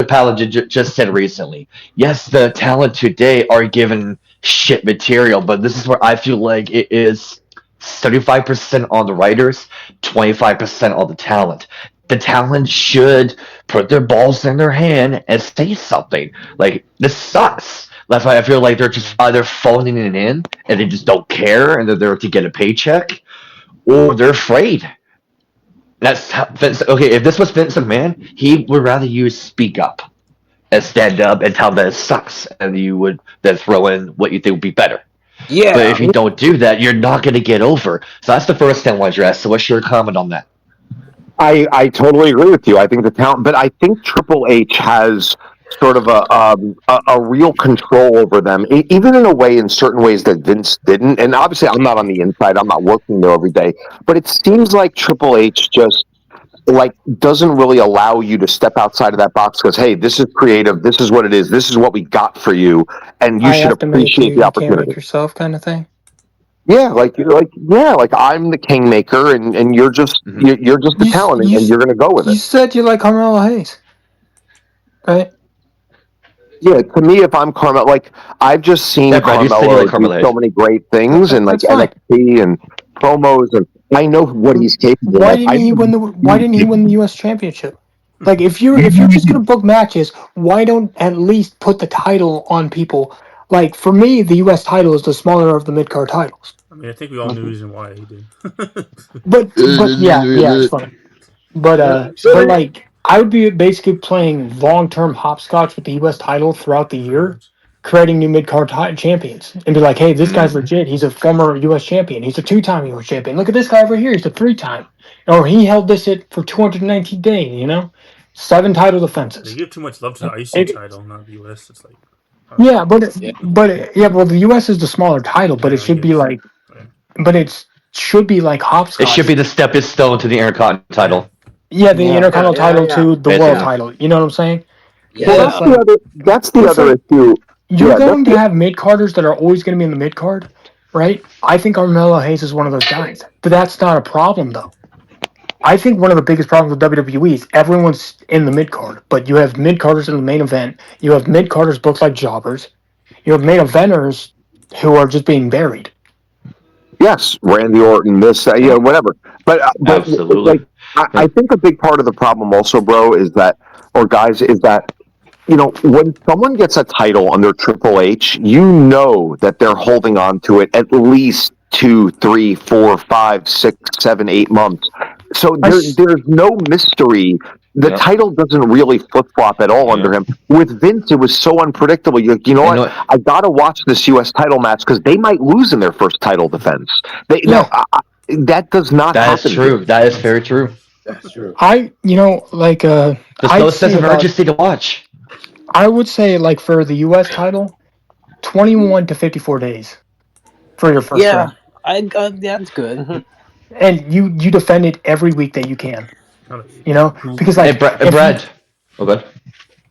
Pala just said recently. Yes, the talent today are given shit material, but this is where I feel like it is 35% on the writers, 25% on the talent. The talent should put their balls in their hand and say something. Like, this sucks. That's why I feel like they're just either phoning it in and they just don't care and they're there to get a paycheck, or they're afraid. That's how Vince. Okay, if this was Vince McMahon, he would rather you speak up and stand up and tell them that it sucks, and you would then throw in what you think would be better. But Yeah, if you don't do that, you're not going to get over. So that's the first thing I want to address. So what's your comment on that? I totally agree with you. I think the talent, but I think Triple H has sort of a real control over them, even in a way, in certain ways that Vince didn't. And obviously, I'm not on the inside; I'm not working there every day. But it seems like Triple H just like doesn't really allow you to step outside of that box because hey, this is creative, this is what it is, this is what we got for you, and you I should have to make you. appreciate the You can't make opportunity. yourself, kind of thing. Yeah, like I'm the kingmaker, and you're just Mhm. you're just the talent, and you're gonna go with You it. said you like Carmelo Hayes, right? Yeah, to me, if I'm Carmelo, like I've just Yeah, seen Brad, you said you Carmelo like do Carmelo so Hayes. many great things, and like That's fine. NXT and promos, and I know what he's capable Why of. didn't he win the Why didn't he win the U.S. Championship? Like if you're just gonna book matches, why don't at least put the title on people? Like for me, the U.S. title is the smaller of the mid card titles. I mean, I think we all knew the reason why he did. But yeah, it's fine. But like I would be basically playing long term hopscotch with the U.S. title throughout the year, creating new mid card champions, and be like, hey, this guy's legit. He's a former U.S. champion. He's a 2-time U.S. champion. Look at this guy over here. He's a 3-time. Or he held this for 219 days. 7 title They defenses. give too much love to the IC It- title, not the US. It's like, yeah, yeah. well, the U.S. is the smaller title, but it yeah, I should be guess. like, Yeah. but it should be like It should hopscotch. be the stepping stone to the Intercontinental title, Yeah, the Intercontinental title Yeah. to the world basically. title. You know what I'm saying? Well, But Yeah. it's like that's the it's other like issue. you're Yeah, that's going to have mid carders that are always going to be in the mid card, right? I think Carmelo Hayes is one of those guys, but that's not a problem though. I think one of the biggest problems with WWE is everyone's in the mid card, but you have mid carders in the main event. You have mid carders booked like jobbers. You have main eventers who are just being buried. yes, Randy Orton, this, whatever. But like, Absolutely. I think a big part of the problem also, bro, is that, or guys, is that when someone gets a title under Triple H, you know that they're holding on to it at least 2, 3, 4, 5, 6, 7, 8 months. So there's no mystery. The Yep. title doesn't really flip flop at all under him. With Vince, it was so unpredictable. You know what? I gotta watch this U.S. title match because they might lose in their first title defense. Yeah. That does not That is happen. true. That is very true. That's true. There's no sense of urgency to watch. I would say like for the U.S. title, 21 to 54 days for your first Yeah, reign. that's good. And you defend it every week that you can. Because Hey, like Brad. Oh, good.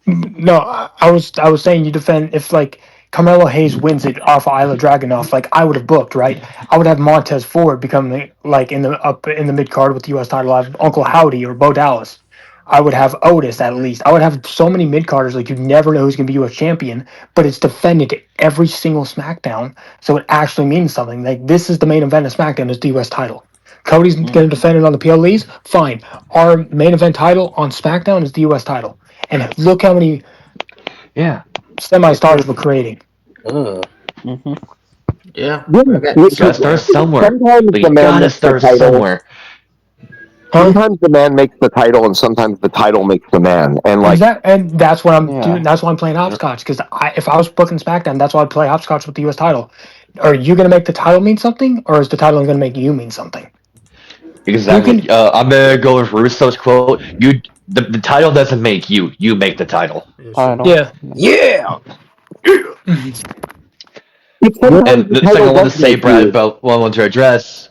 no, I was saying you defend if like Carmelo Hayes wins it off of Isla Dragunov, like I would have booked, right? I would have Montez Ford become like up in the mid card with the U.S. title. I have Uncle Howdy or Bo Dallas. I would have Otis at least. I would have so many mid carders like you never know who's gonna be U.S. champion, but it's defended every single SmackDown, so it actually means something. Like this is the main event of SmackDown is the U.S. title. Cody's gonna defend it on the PLEs. Fine. Our main event title on SmackDown is the U.S. title. And look how many semi-stars we're creating. Yeah. You gotta start somewhere. But you gotta start somewhere. Sometimes the man makes the title, and sometimes the title makes the man. And like, And that's what I'm doing. That's why I'm playing hopscotch. Because if I was booking SmackDown, that's why I'd play hopscotch with the U.S. title. Are you going to make the title mean something, or is the title going to make you mean something? Exactly. I'm gonna go with Russo's quote. The title doesn't make you. You make the title. Yeah. Yeah. And the thing I want to say, Brad, about what I want to address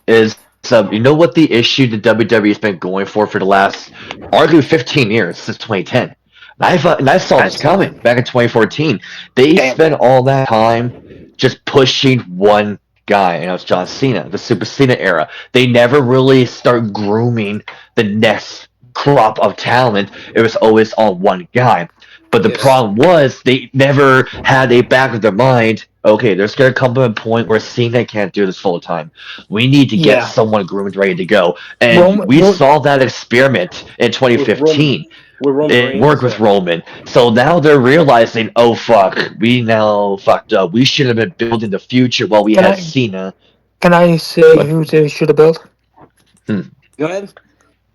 is, you know what the issue the WWE has been going for the last, arguably 15 years, since 2010. And I saw this coming back in 2014. They spent all that time just pushing one guy, and it was John Cena, the Super Cena era. They never really start grooming the next crop of talent. It was always on one guy. But the Yes. problem was they never had a back of their mind. Okay, there's gonna come to a point where Cena can't do this full time. We need to get Yeah. someone groomed ready to go, and Roman, we saw that experiment in With Roman, 2015. with Roman It Reigns. worked with Roman. So now they're realizing, oh fuck, we now fucked up. We should have been building the future while we Can had I- Cena. can I say What? who they should have built? Go ahead.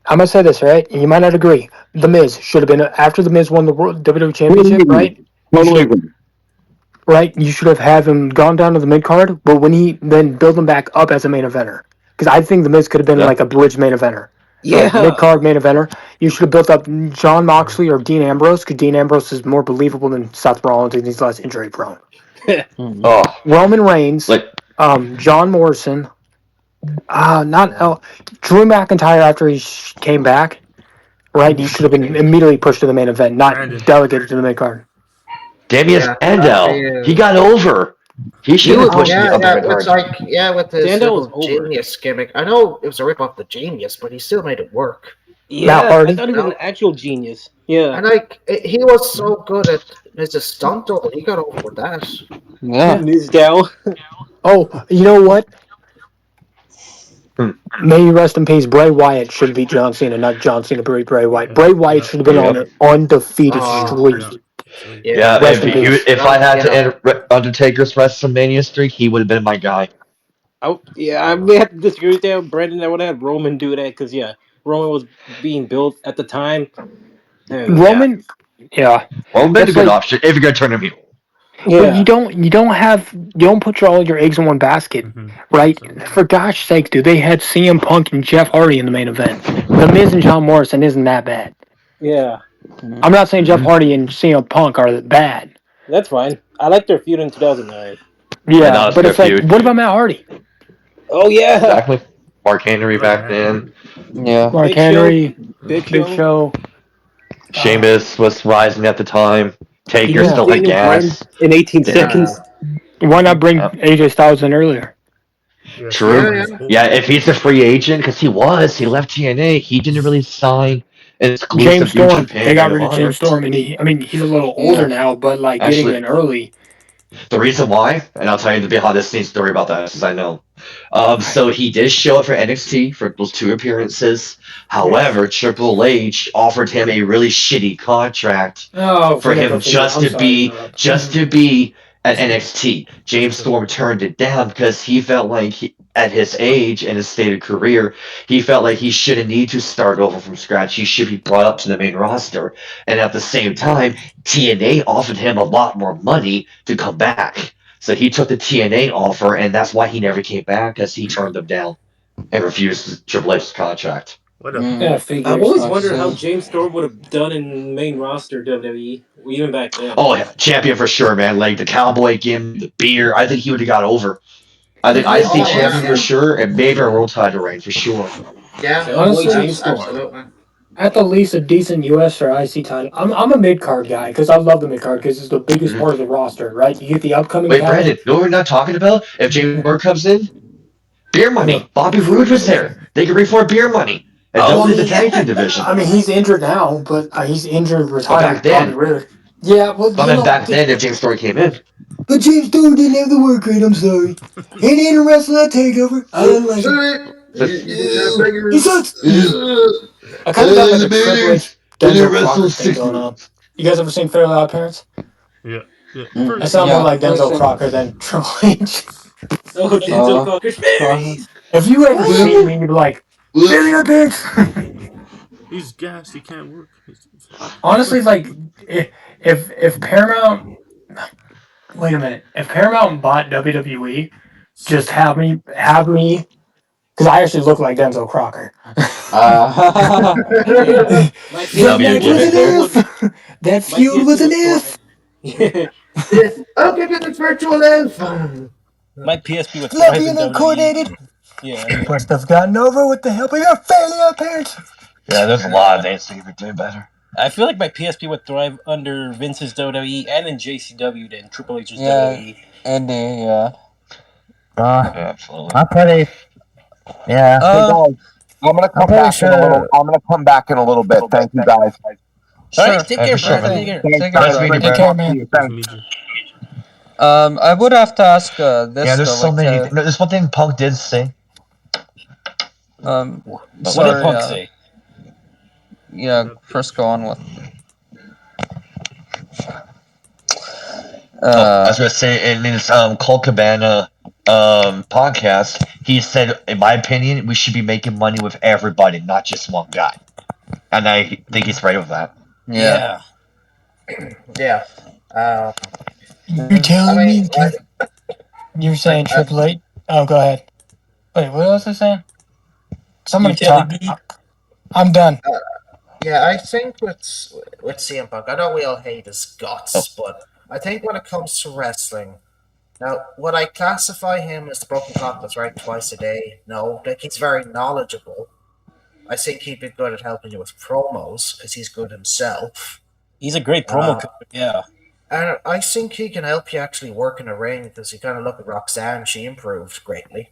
I'm gonna say this, right? You might not agree. The Miz should have been after the Miz won the WWE Championship, right? Totally agree. Right? You should have had him gone down to the mid card, but when he then build him back up as a main eventer. Because I think the Miz could have been Yeah. like a bridge main eventer. Yeah. Like mid card main eventer. You should have built up John Moxley or Dean Ambrose, because Dean Ambrose is more believable than Seth Rollins and he's less injury prone. Oh, Roman Reigns, like John Morrison, Drew McIntyre after he came back. Right, you should have been immediately pushed to the main event, not Brandon. delegated to the mid card. Damian Yeah, Sandow, he got over. He should have pushed me up the mid it's card. like with his Sandow was little over. genius gimmick. I know it was a rip off the genius, but he still made it work. Yeah, Hardy? I thought he was an actual genius. Yeah. And he was so good at his stunt double. He got over with that. Yeah. Miz Dow. Oh, you know what? Hmm. May you rest in peace. Bray Wyatt should beat John Cena, not John Cena beat Bray Wyatt. Bray Wyatt should have been on an undefeated streak. Yeah, Rest in peace. If I had to end Undertaker's WrestleMania streak, he would have been my guy. I may have to disagree with that, Brandon. I would have had Roman do that because Roman was being built at the time. And, Roman, yeah. Roman's a That's good like- option if you're gonna turn him heel. But you don't put all your eggs in one basket, right? For gosh sakes, dude, they had CM Punk and Jeff Hardy in the main event. The Miz and John Morrison isn't that bad. Yeah, I'm not saying Jeff Hardy and CM Punk are bad. that's fine. I liked their feud in 2009. Yeah, that Yeah, was but a it's good like, feud. what about Matt Hardy? Oh yeah, Exactly. Mark Henry back then. Yeah. Mark Big Henry, Big Big Show. Show. Sheamus was rising at the time. Taker Yeah. still had Daniel Bryan gas. in 18 Yeah. seconds. Why not bring Yep. AJ Styles in earlier? True. Yeah, if he's a free agent, because he left TNA. He didn't really sign an exclusive James New Storm. Japan They got Ring rid of of James Honor. Storm, and he's a little older now, but like getting Actually- in early. The reason why, and I'll tell you the behind the scenes story about that, since I know. So he did show up for NXT for those 2 appearances. However, Triple H offered him a really shitty contract Oh, for him just to be at NXT. James Storm turned it down because he felt like at his age and his stated career, he felt like he shouldn't need to start over from scratch. He should be brought up to the main roster. And at the same time, TNA offered him a lot more money to come back. So he took the TNA offer, and that's why he never came back, because he turned them down and refused Triple H's contract. What a Yeah, figures. I've always I wondered how see. James Storm would have done in main roster WWE, even back then. Oh, champion for sure, man. Like the cowboy gimmick, the beer. I think he would have got over. I think IC champion for sure, and maybe a world title reign for sure. Yeah, Honestly, James Storm. absolutely. At the least, a decent US or IC title. I'm a mid card guy because I love the mid card because it's the biggest part of the roster, right? You get the upcoming Wait, talent. Brandon, know what we're not talking about? If James Moore comes in, beer money. Bobby Roode was there. They could reform beer money. And double the tag team division. I mean, he's injured now, but he's injured, retired. back then- Bobby Roode. Yeah, well, But then back then, if James Storm came in, But James Storm didn't have the work rate. I'm sorry. He didn't wrestle that takeover. I didn't like it. He sucks. I kind of got like a Triple H Denzel Crocker thing going on. You guys ever seen Fairly Odd Parents? yeah. I sound more like Denzel Crocker than Triple H. Oh, Denzel Crocker's fairies! If you ever see me, you'd be like, Fairly Odd Parents. He's gassed. He can't work. Honestly, like, if Paramount, wait a minute, if Paramount bought WWE, just have me, because I actually look like Denzel Crocker. My That feud was an if. I'll give you the virtual elf. My PSP would thrive Fluffy in and WWE. uncoordinated. Yeah. Must have gotten over with the help of your Fairly Odd Parents. yeah, there's a lot of names that could do better. I feel like my PSP would thrive under Vince's WWE and in JCW than Triple H's Yeah. WWE. Indy, yeah. Yeah, absolutely. I'll tell you. Yeah. Uh, Hey guys, I'm gonna come pretty back in a little. sure. I'm gonna come back in a little bit. Thank you, guys. All Sure. right, take Yeah, care, for sure, Brandon. man. Take care. Thanks, Take care, guys. Nice meeting you, Great to Take bro. care, talk to man. you. Nice to Thanks. meet you. I would have to ask this Yeah, there's though, so like, many. No, there's one thing Punk did say. um, What did sorry, Punk say? yeah, That first bitch. go on with, I was gonna say in his Colt Cabana podcast, he said, in my opinion, we should be making money with everybody, not just one guy. And I think he's right with that. yeah. Yeah. You're I telling mean, me you're saying like, Triple H? Oh, go ahead. Wait, what else is saying? You Somebody telling talk. me? I'm done. yeah, I think with CM Punk, I know we all hate his Oh, guts, but I think when it comes to wrestling, now would I classify him as the broken clock that's right twice a day? No, like he's very knowledgeable. I think he'd be good at helping you with promos because he's good himself. He's a great promo coach. Yeah. And I think he can help you actually work in a ring because you kind of look at Roxanne; she improved greatly.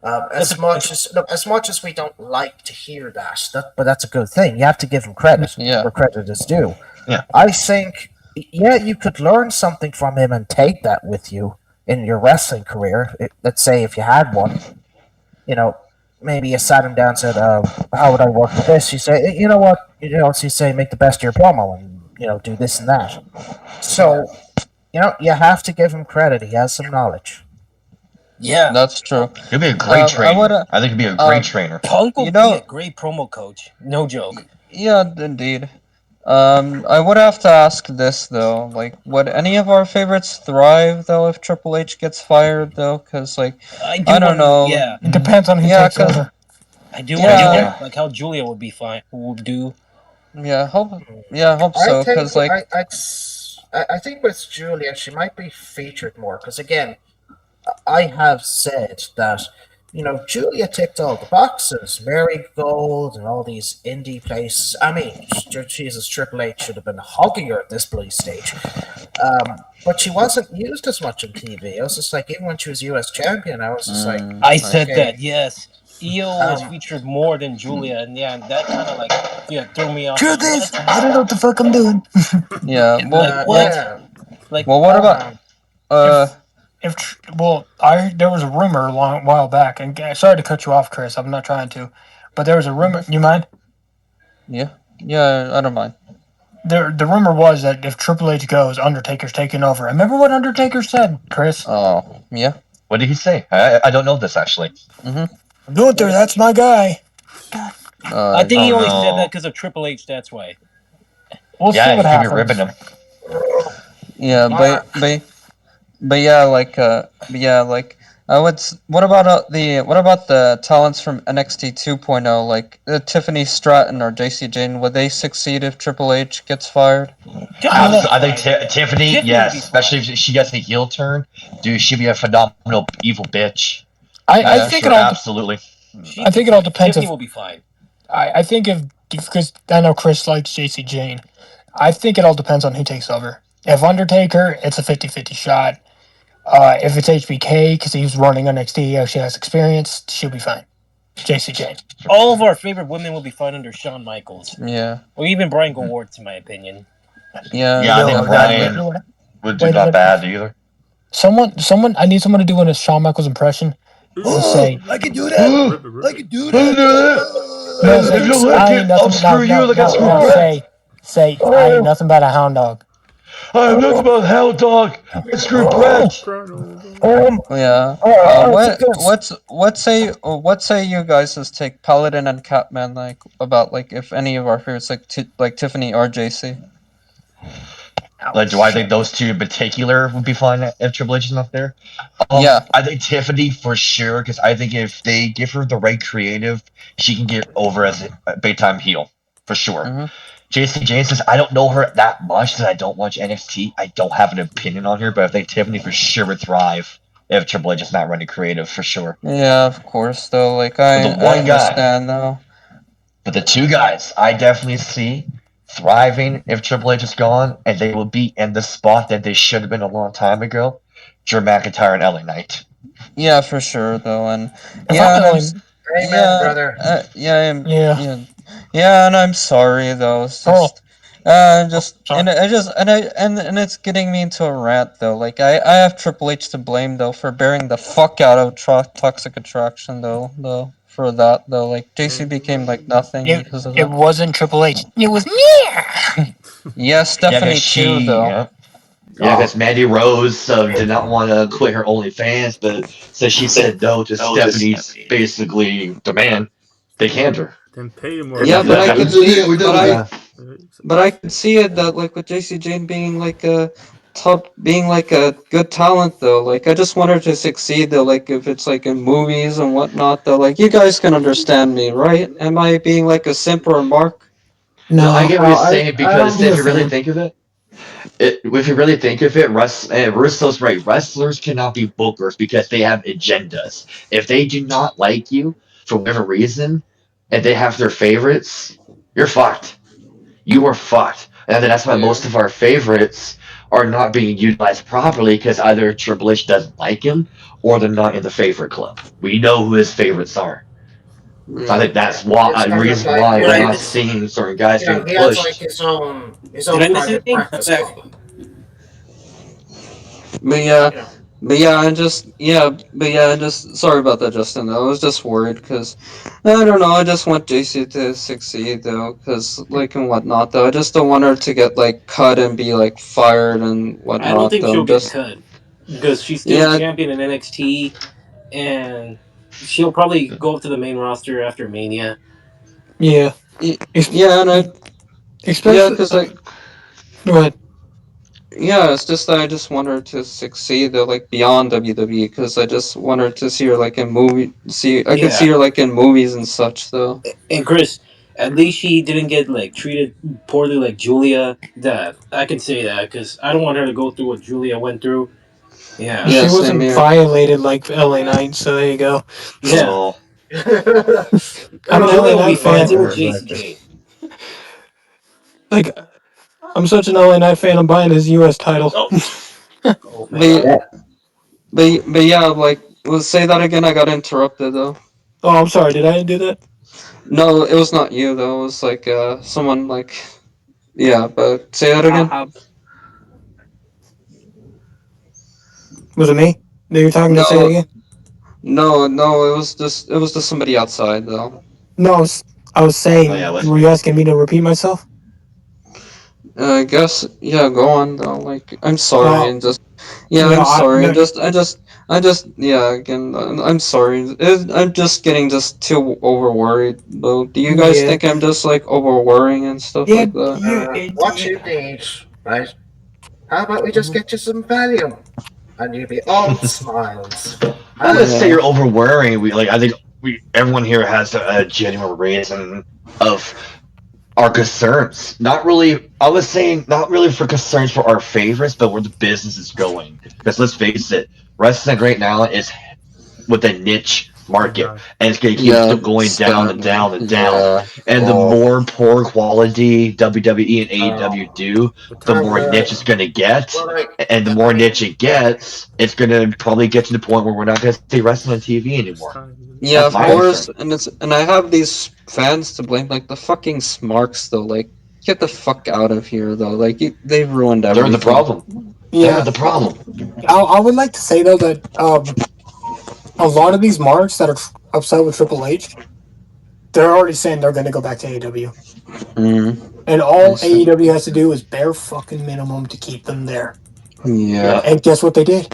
That's a As much as we don't like to hear but that's a good thing. You have to give him credit Yeah. where credit is due. Yeah. I think, yeah, you could learn something from him and take that with you in your wrestling career. Let's say if you had one, you know, maybe you sat him down and said, "How would I work with this?" You say, "You know what? So you say, make the best of your promo and do this and that." So you have to give him credit. He has some knowledge. yeah. That's true. he'll be a great I trainer. would, I think he'll be a great trainer. Punk will you be a know, great promo coach. No joke. yeah, indeed. I would have to ask this though, like, would any of our favorites thrive though if Triple H gets fired though? Because like, I do I don't want to. know. Yeah, It depends on who Yeah, takes cause over. I do want to yeah, know like how Julia would be fine. Would do. hope I so. think Cause like, I think with Julia, she might be featured more because again, I have said that Julia ticked all the boxes, Marigold, and all these indie places. I mean, Jesus, Triple H should have been hugging her at this police stage. But she wasn't used as much on TV. I was just like, even when she was U.S. champion, I was just like, I said okay, that. Yes, Io was featured more than Julia, and yeah, that kind of like threw me off. Like Truth is, what? I don't know what the fuck I'm doing. yeah. Like what? yeah, Like Well, what about um, There was a rumor a long while back, and sorry to cut you off, Chris. I'm not trying to, but there was a rumor. You mind? yeah, I don't mind. The rumor was that if Triple H goes, Undertaker's taking over. Remember what Undertaker said, Chris? Oh, yeah. What did he say? I don't know this actually. Gunther, that's my guy. I think he Oh only said that no. because of Triple H. That's why. We'll see Yeah, what he could be ribbing happens. him. Yeah, my, but yeah, like I would. What about the talents from NXT 2.0, like Tiffany Stratton or JC Jane? Would they succeed if Triple H gets fired? Tiffany would be I think fine. Tiffany, Tiffany would be yes, especially fine. if she gets a heel turn, dude, she'd be a phenomenal evil bitch. I Yeah. For think sure, absolutely. She'd I be think it all fine. depends Tiffany if will be fine. I think if because I know Chris likes JC Jane. I think it all depends on who takes over. If Undertaker, it's a 50-50 shot. If it's HBK, because he was running NXT, she has experience, she'll be fine. JC Jane. All of our favorite women will be fine under Shawn Michaels, Yeah. or even Brian Gewirtz, in my opinion. Yeah. Yeah, I think Brian would do not bad either. Someone, I need someone to do a Shawn Michaels impression. And say, I can do that. I can Do No, if you lick I it, ain't nothing. I'll screw you like I screw No. Brett. I ain't nothing but a hound dog. I'm nothing but a hell dog. I screw Brett. Yeah. What say you guys as take Paladin and Catman, like about like if any of our favorites like Tiffany or JC? Like, do I think those two in particular would be fine if Triple H is not there? Yeah. I think Tiffany for sure, because I think if they give her the right creative, she can get over as a big time heel for sure. JC Jane says I don't know her that much because I don't watch NXT. I don't have an opinion on her, but I think Tiffany for sure would thrive if Triple H is not running creative for sure. Yeah, of course. Though, like I understand though. But the two guys I definitely see thriving if Triple H is gone, and they will be in the spot that they should have been a long time ago. Drew McIntyre and LA Knight. Yeah, for sure though, and If yeah, I'm and LA, Amen, brother. Yeah, and I'm sorry though. It's just, sorry. and it's getting me into a rant though. Like I have Triple H to blame though for bearing the fuck out of Toxic Attraction though for that though. Like JC became like nothing because of It that. wasn't Triple H. It was me. Yeah, Stephanie too though. Yeah, because Mandy Rose did not want to quit her OnlyFans, but so she said no to Stephanie's basically demand. They canned her. Then pay him And Yeah, after but that, I that could was see it. it. We're done with that. But I could see it that like with JC Jane being like a being like a good talent though. Like I just want her to succeed though. Like if it's like in movies and whatnot though. Like you guys can understand me, right? Am I being like a simp or a mark? No, I No, get what you're saying I don't. because he's if a you really fan. think of it, if you really think of it, Russo's right. Wrestlers cannot be bookers because they have agendas. If they do not like you for whatever reason, and they have their favorites, you're fucked. You are fucked. And that's why most of our favorites are not being utilized properly because either Triple H doesn't like him or they're not in the favorite club. We know who his favorites are. So I Yeah. think that's why It's a kind of reason like why Did we're I not miss? seeing certain guys being he has like pushed. his Did own I miss private anything? I'm breakfast back. club. But yeah, and just sorry about that, Justin. I was just worried because I don't know. I just want JC to succeed though, because like and whatnot though. I just don't want her to get like cut and be like fired and I don't whatnot think though. she'll get Just cut because she's still yeah, champion in NXT, and she'll probably go up to the main roster after Mania. Yeah, Ex- yeah, and especially. because like Go ahead. yeah, it's just that I just want her to succeed though, like beyond WWE, because I just want her to see her like in movie. I could see Yeah, her like in movies and such though. and Chris, at least she didn't get like treated poorly like Julia. That I can say that because I don't want her to go through what Julia went through. Yeah, Yeah, She same wasn't here. violated like LA Knight, so there you go. yeah. Oh, I'm an LA Julia will be Knight fine. fan. So will JC Jane. Like, I'm such an LA Knight fan. I'm buying his U.S. title. Oh, oh my But God. but yeah, like let's say that again. I got interrupted though. Oh, I'm sorry. Did I do that? No, it was not you though. It was like someone like yeah. But say that again. How Was it me that you're talking to? Say it No, again. no. It was just somebody outside though. No, I was oh yeah, saying. was Were me. you asking me to repeat myself? I guess yeah. Go on though. Like I'm sorry Oh, and just yeah. no, I'm sorry and no, I just yeah. Again, I'm sorry. I'm just getting just too over worried though. Do you guys yeah, think I'm just like over worrying and stuff yeah, like that? yeah, What yeah. you need, right? How about we just get you some Valium, and you'll be all smiles. I Huh? would say Yeah. you're overwearing. I think everyone here has a genuine reason of our concerns. Not really. I was saying not really for concerns for our favorites, but where the business is going. Because let's face it, wrestling right now is with a niche Sky market, high. and it's going to keep Yeah, going down and Skyline. down and down. Yeah. And the Oh. more poor quality WWE and AEW Oh, do, But the time and more will niche heal. it's going to get. well, like, And the I more mean, niche it gets, it's going to probably get to the point where we're not going to see wrestling on TV It's anymore. time. Yeah, That's of my I course, concern. and I have these fans to blame, like the fucking Smarks though. Like, get the fuck out of here though. Like, they've ruined They're the everything. problem. They're Yeah. the problem. I would like to say though that a lot of these marks that are upset with Triple H, they're already saying they're going to go back to AEW, Mm, and I all see. AEW has to do is bare fucking minimum to keep them there. Yeah. Yep. And guess what they did?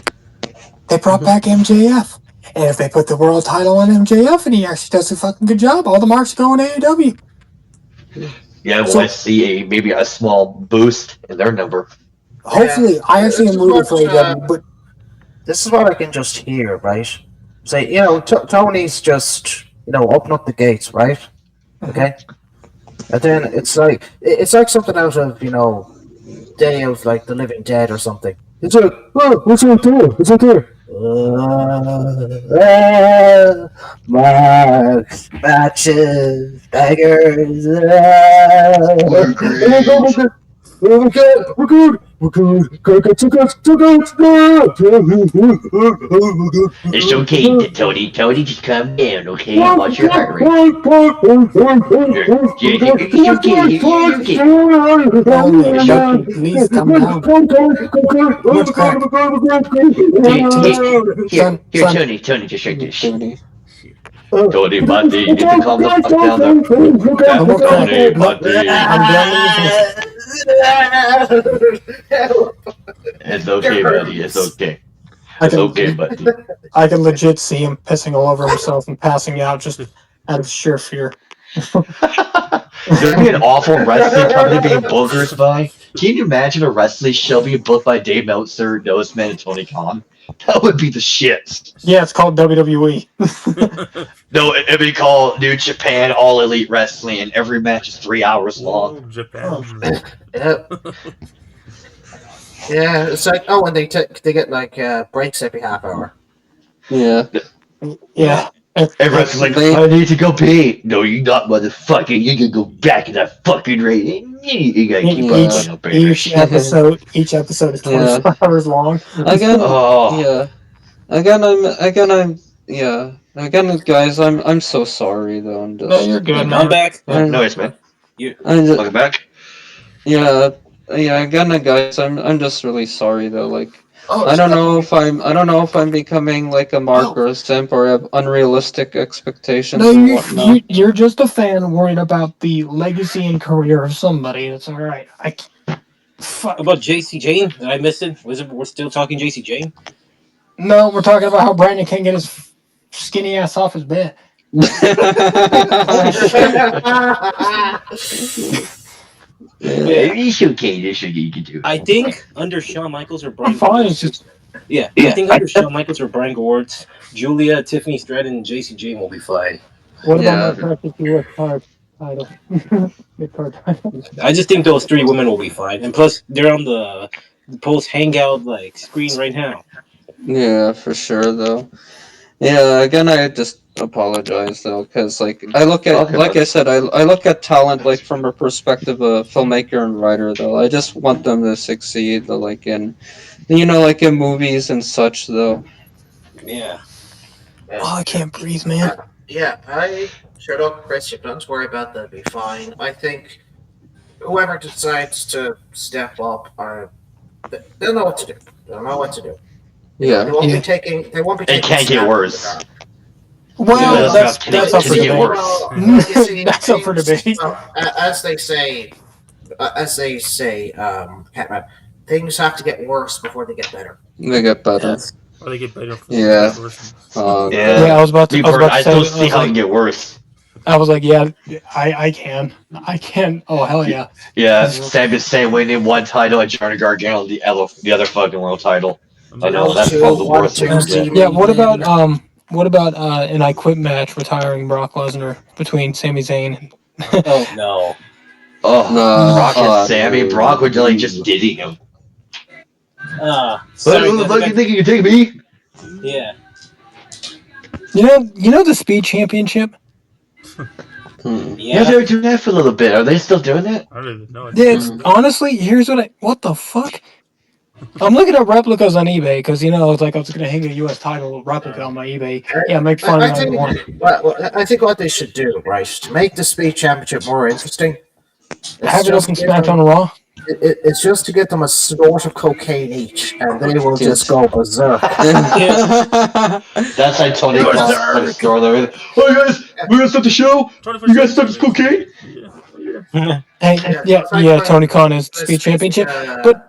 They brought back MJF. And if they put the world title on MJF and he actually does a fucking good job, all the marks go in AEW. Yeah, well, I So see maybe a small boost in their number. yeah. hopefully, I actually This am is rooting what for AEW, but I can just hear, right? Say, Tony's just open up the gates, right? Okay, and then it's like something out of Day of like the Living Dead or something. It's like, oh, what's out there? What's out there? Marks, matches, daggers. We're We're great. good. We're good. We're good. It's okay, Tony. Tony, just calm down, okay? Watch your heart rate. It's okay. You're okay. Oh, It's okay. please calm down. Too much crack. Here, Son. Tony, just drink this. Tony. Tony, buddy, you need to calm the fuck down there. No more crack. Tony, No, buddy. I'm done when you finish. It's okay, buddy. It's okay. I It's can, okay, buddy. I can legit see him pissing all over himself and passing out just out of sheer fear. There'd be an awful wrestling company being bookers by. Can you imagine a wrestling show being booked by Dave Meltzer, Noseman, and Tony Khan? That would be the shit. Yeah, it's called WWE. No, it'd be called New Japan All Elite Wrestling, and every match is 3 hours long. Oh, Japan. Yeah. Yeah, it's like and they get like breaks every half hour. Yeah. Yeah. Everyone's like, I need to go pee. No, you not, motherfucker. You can go back in that fucking ring. You gotta keep on going up Each episode is 24 hours long. Again, Oh. yeah. Again, guys, I'm so sorry though. I'm just. No, you're good, man. I'm back. No, it's man. Welcome back. Yeah. Again, guys, I'm just really sorry though. Like, Oh, I don't know if I'm becoming like a mark or a simp or have unrealistic expectations No, and whatnot. you're just a fan worried about the legacy and career of somebody. That's all right. Fuck. About JC Jane? Did I miss it? We're still talking JC Jane? No, we're talking about how Brandon can't get his skinny ass off his bed. It's okay. This is you can do. I think under Shawn Michaels or Brian Fine, it's just I think under Shawn Michaels or Brian Gord's, Julia, Tiffany Stratton, and JC Jane will be fine. what Yeah. about my practice US card title? Mid-card title. I just think those three women will be fine. And plus, they're on the post hangout screen right now. Yeah, for sure though. Yeah, again, I just apologize though, because I look at, Okay, like I said, I look at talent from a perspective of filmmaker and writer though. I just want them to succeed, though, in movies and such though. Yeah. Oh, I can't breathe, man. Shut up, Chris. You don't worry about that. They'll be fine. I think whoever decides to step up, they'll know what to do. They'll know what to do. Yeah. They won't be taking. They won't be. It taking can't get snaps worse. in the dark. Well, Yeah, that's up for can it get debate. worse? You see, That's up for debate. As they say, Catman, things have to get worse before they get better. They get better. Or they get better. Yeah. Yeah, I was about to I say. don't see how it can get worse. I was like, yeah, I can. Oh, hell yeah. Yeah, Sam is saying winning one title and Johnny Gargano the other fucking world title. I know that's probably the worst thing. Yeah, what about an I Quit match retiring Brock Lesnar between Sami Zayn? Oh, no. Oh, No. Brock and Sammy. Brock would just diddy him. Sorry, What the fuck you think you can take me? yeah. You know the Speed Championship? Yeah, they were doing that for a little bit. Are they still doing that? I don't even know. Yeah, it's, honestly, here's what the fuck? I'm looking at replicas on eBay because it's like I was gonna hang a U.S. title replica on my eBay. Yeah, make fun of one. I think what they should do, right, to make the Speed Championship more interesting, Have it up in SmackDown Raw. It's just to get them a snort of cocaine each, and they will just go berserk. That's like Tony Khan the store there. Oh, guys, we're gonna start the show. You guys start this cocaine? Hey, yeah, Tony Khan is Speed Championship, but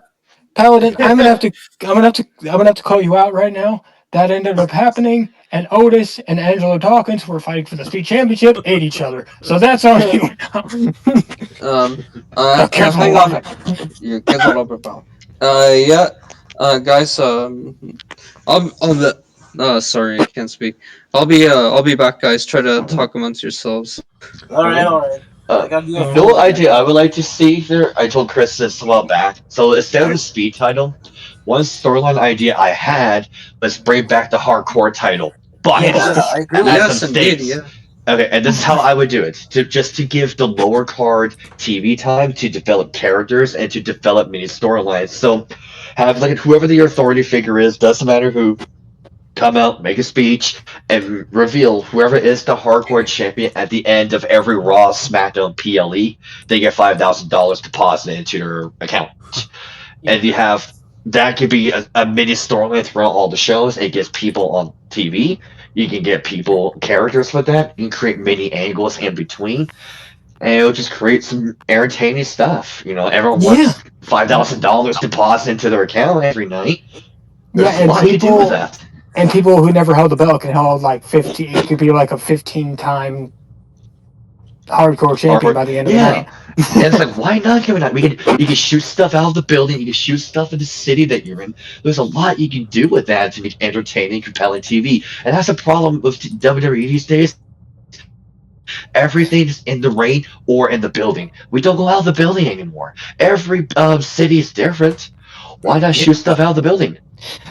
Paladin, I'm gonna have to call you out right now. That ended up happening, and Otis and Angelo Dawkins were fighting for the Speed Championship, ate each other. So that's on you. Hang on. You get a little bit guys. Sorry, I can't speak. I'll be back, guys. Try to talk amongst yourselves. All right. No idea. I would like to see here. I told Chris this a while back. So instead of the speed title, one storyline idea I had was bring back the hardcore title. But I agree. add some Yes, indeed. stakes. Yeah. Okay, and this is how I would do it. To give the lower card TV time to develop characters and to develop mini storylines. So have like whoever the authority figure is, doesn't matter who, come out, make a speech, and reveal whoever is the hardcore champion at the end of every Raw, SmackDown, PLE. They get $5,000 deposited into their account, and you Yeah. have that could be a mini storyline throughout all the shows. It gets people on TV. You can get people characters for that. You can create mini angles in between, and it'll just create some entertaining stuff. You know, everyone Yeah, wants $5,000 deposited into their account every night. yeah, There's a lot you can do with that. and people who never held the belt can hold like 15. It could be like a 15-time hardcore champion Hardcore, by the end of the yeah. night. And it's like, why not give it that? You can shoot stuff out of the building. You can shoot stuff in the city that you're in. There's a lot you can do with that to make entertaining, compelling TV. And that's a problem with WWE these days. Everything is in the ring or in the building. We don't go out of the building anymore. Every city is different. Why not shoot Yeah. stuff out of the building?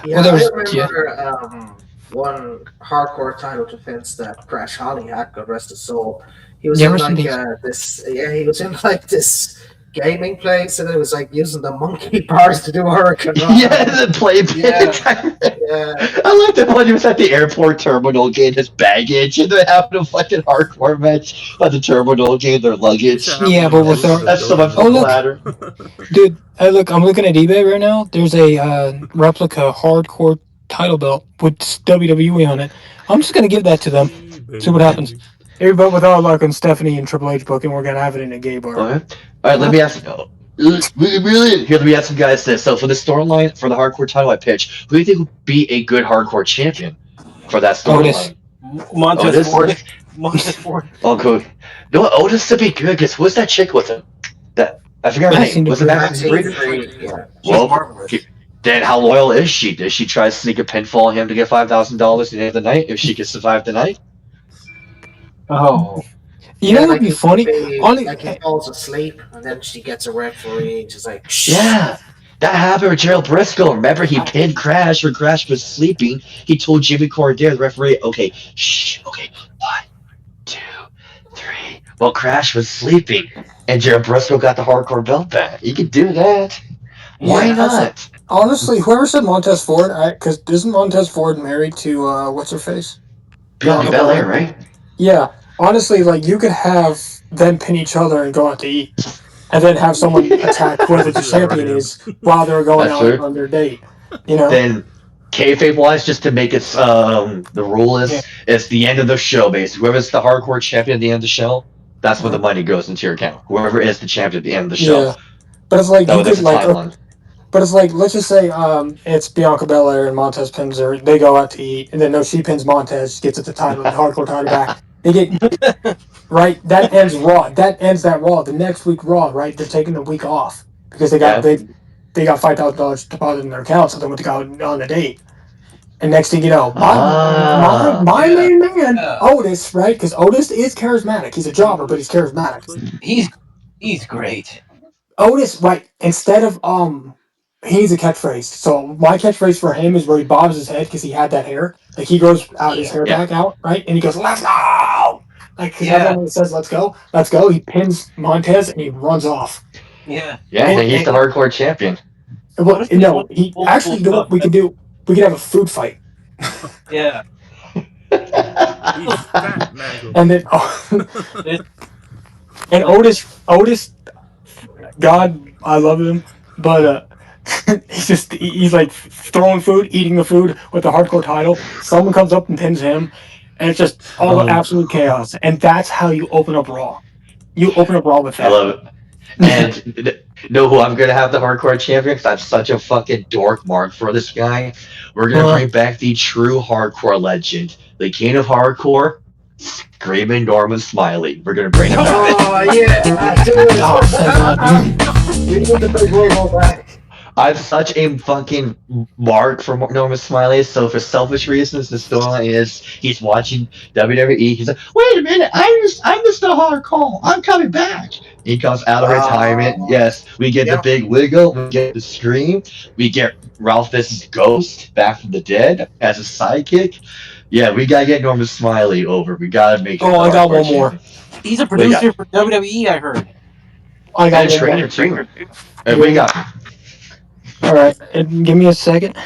Well, Yeah, I there's yeah, remember one hardcore title defense that Crash Holly had, God rest his soul. He was yeah, in rest in like peace. this, yeah, he was in like this gaming place, and it was like using the monkey bars to do Hurricane Yeah, Rana. the play Yeah. pit. Yeah, I like the one he was at the airport terminal getting his baggage, and they're having a fucking hardcore match at the terminal getting their We should luggage. have Yeah, one of but with those our to That's so build in much the for oh look, Collider. building. dude, hey, look, I'm looking at eBay right now. There's a replica hardcore title belt with WWE on it. I'm just gonna give that to them. Yee, See what happens. baby. Everybody with our luck and Stephanie and Triple H booking, we're gonna have it in a gay bar. Okay. All right, let me ask. Oh, really? Here, let me ask you guys this. So, for the storyline for the hardcore title I pitch, who do you think would be a good hardcore champion for that Otis. storyline? Montez Otis? Ford. Montez Ford. Oh, good. No, Otis would be good because who's that chick with him? That I forgot her name. Maxine Was it Dupree. Maxine Maxine Dupree? Free, yeah. She's Well, marvelous. then how loyal is she? Does she try to sneak a pinfall on him to get $5,000 at the end of the night if she can survive the night? Oh. You know Yeah, what would like be it could funny? be Only like he falls asleep, and then she gets a referee, and she's like, "Shh." Yeah, that happened with Gerald Briscoe. Remember, he pinned Crash when Crash was sleeping. He told Jimmy Cordeiro, the referee, okay, shh, okay, 1, 2, 3. Well, Crash was sleeping, and Gerald Briscoe got the hardcore belt back. You could do that. Why yeah, Yeah. not? honestly, whoever said Montez Ford, because isn't Montez Ford married to what's her face? Bianca Bianca Belair, Belair. right? Yeah, honestly, like you could have them pin each other and go out to eat, and then have someone attack whoever We'll the do that, champion Ryan. is while they're going That's out true. on their date. You know? Then, kayfabe wise, just to make it, the rule Yeah. is it's the end of the show. Basically, whoever's the hardcore champion at the end of the show, that's where the Uh, money goes into your account. Whoever is the champion at the end of the show. yeah, but it's like That you way, could there's a like, timeline. but it's like let's just say it's Bianca Belair and Montez pins her. They go out to eat, and then no, she pins Montez, gets it the title, the hardcore title back. They get right. That ends Raw. That ends that Raw. The next week Raw, right? They're taking a week off because Yeah. they got $5,000 deposited in their account, so they went to go on a date. And next thing you know, Ah. my Yeah. main man Yeah. Otis, right? Because Otis is charismatic. He's a jobber, but he's charismatic. Click. He's he's great. Otis, right? Instead of he needs a catchphrase. So my catchphrase for him is where he bobs his head because he had that hair. Like he grows out his Yeah. hair Yeah. back out, right? And he goes, "Let's go!" Like because Yeah. everyone says, "Let's go, let's go." He pins Montez and he runs off. Yeah. Yeah. And, And he's the hardcore champion. well, Honestly, no, he actually, you know what we could do? We could have a food fight, Yeah. He's fat, Maggle. and then and Otis, God, I love him, but he's like throwing food, eating the food with the hardcore title. Someone comes up and pins him, and it's just all Oh, absolute chaos. And that's how you open up Raw. You open up Raw with I that. love it. And know who I'm gonna have the hardcore champion? Because I'm such a fucking dork mark for this guy. We're gonna Uh, bring back the true hardcore legend, the king of hardcore, Screaming Norman Smiley. We're gonna bring him back. Oh yeah, dude. oh, thank God. We need the big roll back. I'm such a fucking mark for Norman Smiley. So for selfish reasons, the storyline is he's watching WWE. He's like, "Wait a minute, I'm Mr. Hardcore. I'm coming back." He comes out of retirement. Yes, we get the Yeah. big wiggle. We get the stream. We get Ralphus' ghost back from the dead as a sidekick. Yeah, we gotta get Norman Smiley over. We gotta make him Oh, I got hardcore one more. champion. He's a What you got? producer for WWE. I heard. I got And a one more. trainer too. What you got? All right, and give me a second.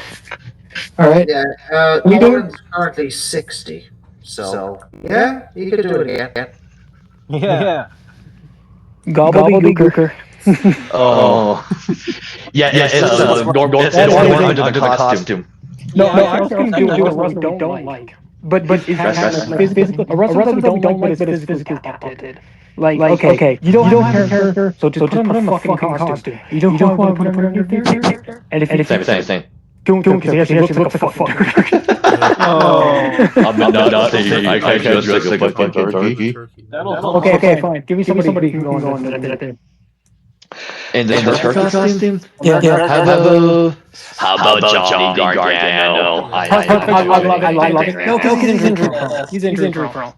All right. Yeah. We doing? Norton's currently 60. So, yeah, he could do it again. Yeah. Gobbledygooker. Oh, yeah, it's Norman under the costume. No, Yeah, I was going to do a wrestler we don't like. But is Wrestler. physical, a wrestler that we don't like, but is physically talented. Like okay, you don't have a character, so just put him in a fucking costume. You don't want to put him underneath there? And if you Same. because he actually looks like a fucking turkey. Oh. I'm not saying I can't dress like a fucking turkey. Okay, fine. Give me somebody who can go on that. In the turkey costume? Yeah. How about Johnny Gargano? I love it. No, because he's injury prone. He's injury prone.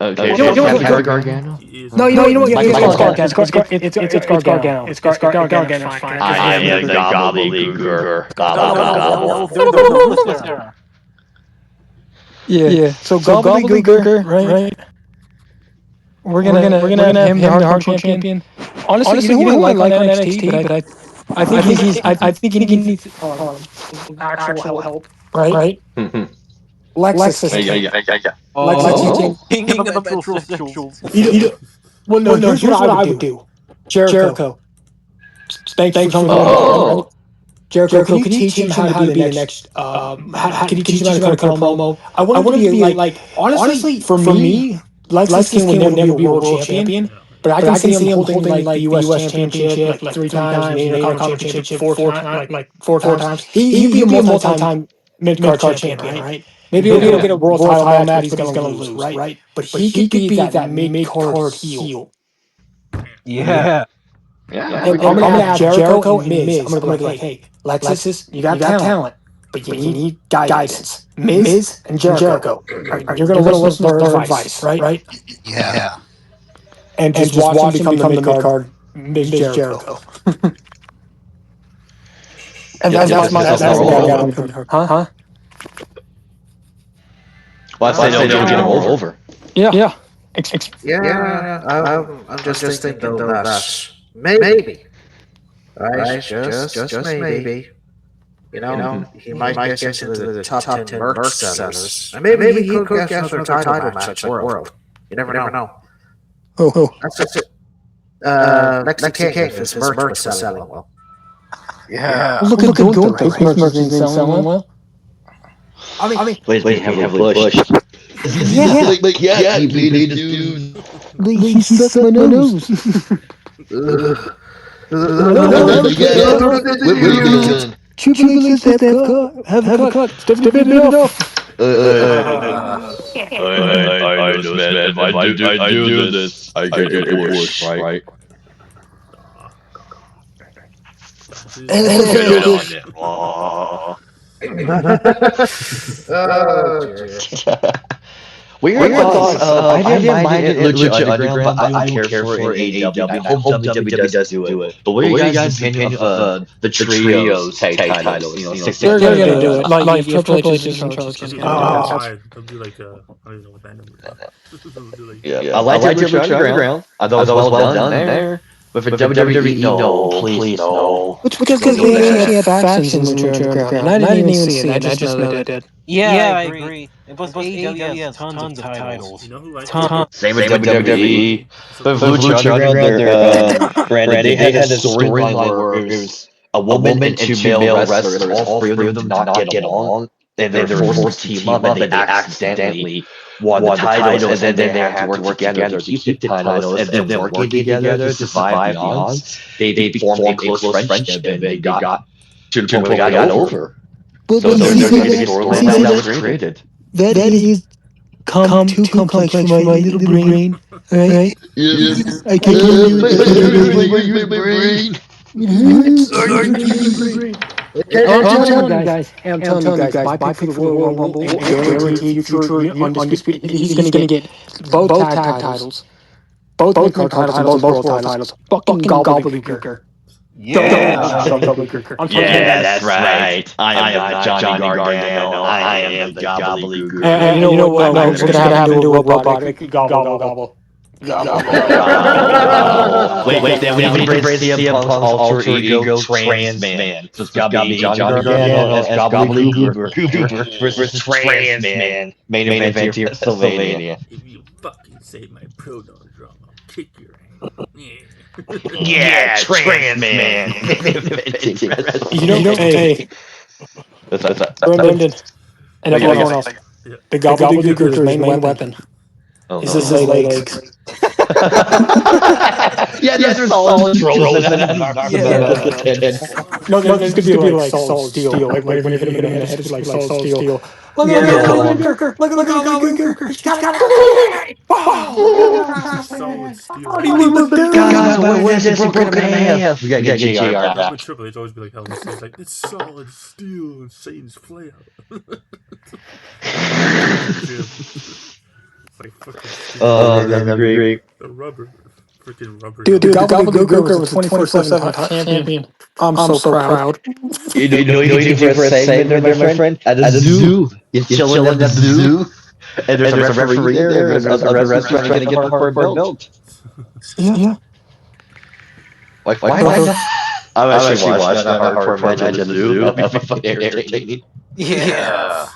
Okay, You know what? Captain Gargano? No, you know what? Michael It's Gargano. It's Gargano. Fine. I am the gobbledygooker. No, Gobble, they're the ruthless era. Yeah. So Gobbledygooker, right? We're gonna have him the hardcore champion. Honestly, you know who I like on NXT, but I think he needs actual help, right? Lexus. Yeah. Oh, King of the metrosexuals. Well, no, here's what I would do. Jericho. Thanks for coming on. Jericho, can you teach him how to be the next? Can you teach him how to cut a promo? I want him to be like honestly for me, Lexus King would never be a world champion. But I can see him holding like the U.S. championship like 3 times, the Intercontinental championship four times. He'd be a multi-time mid-card champion, right? Maybe he'll get a world title match, but he's gonna lose, right? But he could be that mid-card heel. Yeah. Yeah. And I'm gonna have Jericho and Miz. I'm gonna be like, hey, Lexus, you got talent, but you need guidance. Miz and Jericho, you're gonna listen to their advice, right? Yeah. And just watch him become the mid-card Miz Jericho. And that's my huh? Well, I say no, get him over. Yeah. Yeah. I'm just thinking though that maybe, right? Just maybe. You know, he might get into the top 10 merch sellers. And maybe he could get another title match at World. You never know. Oh. That's just it. Lexi King, if his merch was selling well. Yeah. Look at Gunther. His merch is selling well. I mean, Wait, heavily pushed. Yeah, you need to do. he sucks my nose. Triple H says have a cut. Step it off. I know, man. If I do this, I get pushed, right? What are your thoughts? I didn't mind it Lucha Underground, but I don't care for AEW. I hope WWE does do it. But what are your guys' opinion of the trio tag titles? You know, They're gonna do it. Like Triple H is in charge. They'll do like I don't know what that number is. Yeah, I liked Lucha Underground. I thought it was well done there. But for WWE, no, please no. Because they actually had factions in Lucha Underground, and I didn't even see it. I just know they did. Yeah, I agree. And plus, AEW has tons of titles. You know who I Same with WWE. But for Lucha Underground, Brandon, they had a storyline where it was a woman and two male wrestlers. All three of them did not get along. And they were forced to team up, and they accidentally won the titles, and then they had to work together to keep the titles, and then working together to survive the odds. They formed a close friendship, and they got to the point where they got over. So there's a storyline that was created. That is too complex for my little brain. Right? I can't do it. I'm telling you guys, my pick for the Royal Rumble, guaranteed future undisputed. He's gonna get both tag titles. both mid-card titles and both world titles. Fucking gobbledygooker. Yeah. Gobbledygooker. I'm talking Yeah, about that's right. I am not Johnny Gargano. I am the gobbledygooker. And you know what? No, it's gonna have to do a robotic gobble. Wait, then we need to embrace CM Punk's alter ego Trans Man. So it's gotta be Johnny Gargano as Gobbledygooker versus Trans Man. Main event here, WrestleMania. If you fucking say my pronouns wrong, I'll kick your ass. Yeah. Yeah, Trans Man. You know, hey, Brendan, and everyone else, Yeah. the gobbledygooker's main weapon is his legs. Yeah, there's solid throws and No, this could be like solid steel. Like when you hit him in the head, it's like solid steel. Look at the gobbledygooker! Look at the gobbledygooker! He's got it! Solid steel. How do you leave the dude? Guys, what is this? You broke him in half. We gotta get JR That's back. when Triple H always be like, "Hell, it's like it's solid steel and Satan's flare." It's like fucking steel. Oh, that'd be great. The rubber, freaking rubber. Dude, the gobbledygooker was a 24/7 champion. I'm so proud. You know you can do for a segment there, my friend? At a zoo. You're chilling at the zoo. And there's a referee there, and other wrestlers trying to get a hard belt. Yeah. Why not? I'm actually watching that hardcore match at the zoo. That'd be fucking entertaining. Yeah.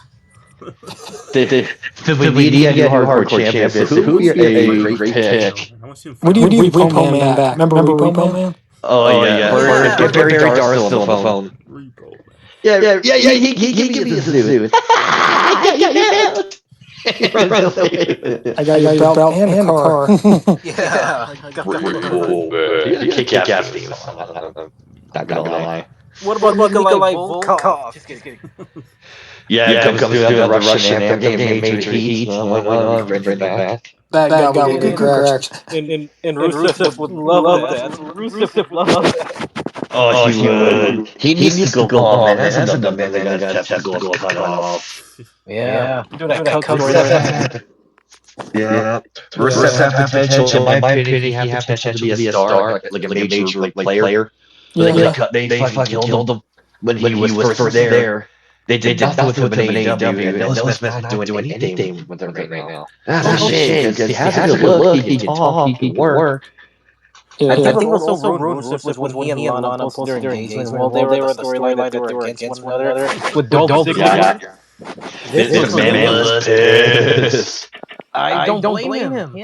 The media new hardcore champions. Who would be a great pick? I want to see him We fight. need Repo Man back. Remember Repo Man? Oh yeah. Get Barry Darr still on the phone. Repo, man. Yeah. He give me the zoo. I got your belt and a car. Yeah. I got that. Kick ass theme. Not gonna lie. What about Nikolai Volkov? Just kidding. Yeah, it comes through the Russian anthem game, Major Heat. Bring it back. That gobbledygooker. And Rusev would love that. Rusev loves that. Oh, he would. He needs to go on, man. That's another man that got testicles cut off. Yeah. Do that Yeah. Rusev have potential. In my opinion, he have potential to be a star, like a major player. They fucking killed him when he was first there. They did nothing with him in AEW, and Will Smith's not doing anything with him right now. That's a shame, because he has a good look, he can talk, he can work. I think also Rusev was when he and Lana both during engagement, while they were the storyline that they were against one another, with Dolph Ziggler. This man was pissed. I don't blame him.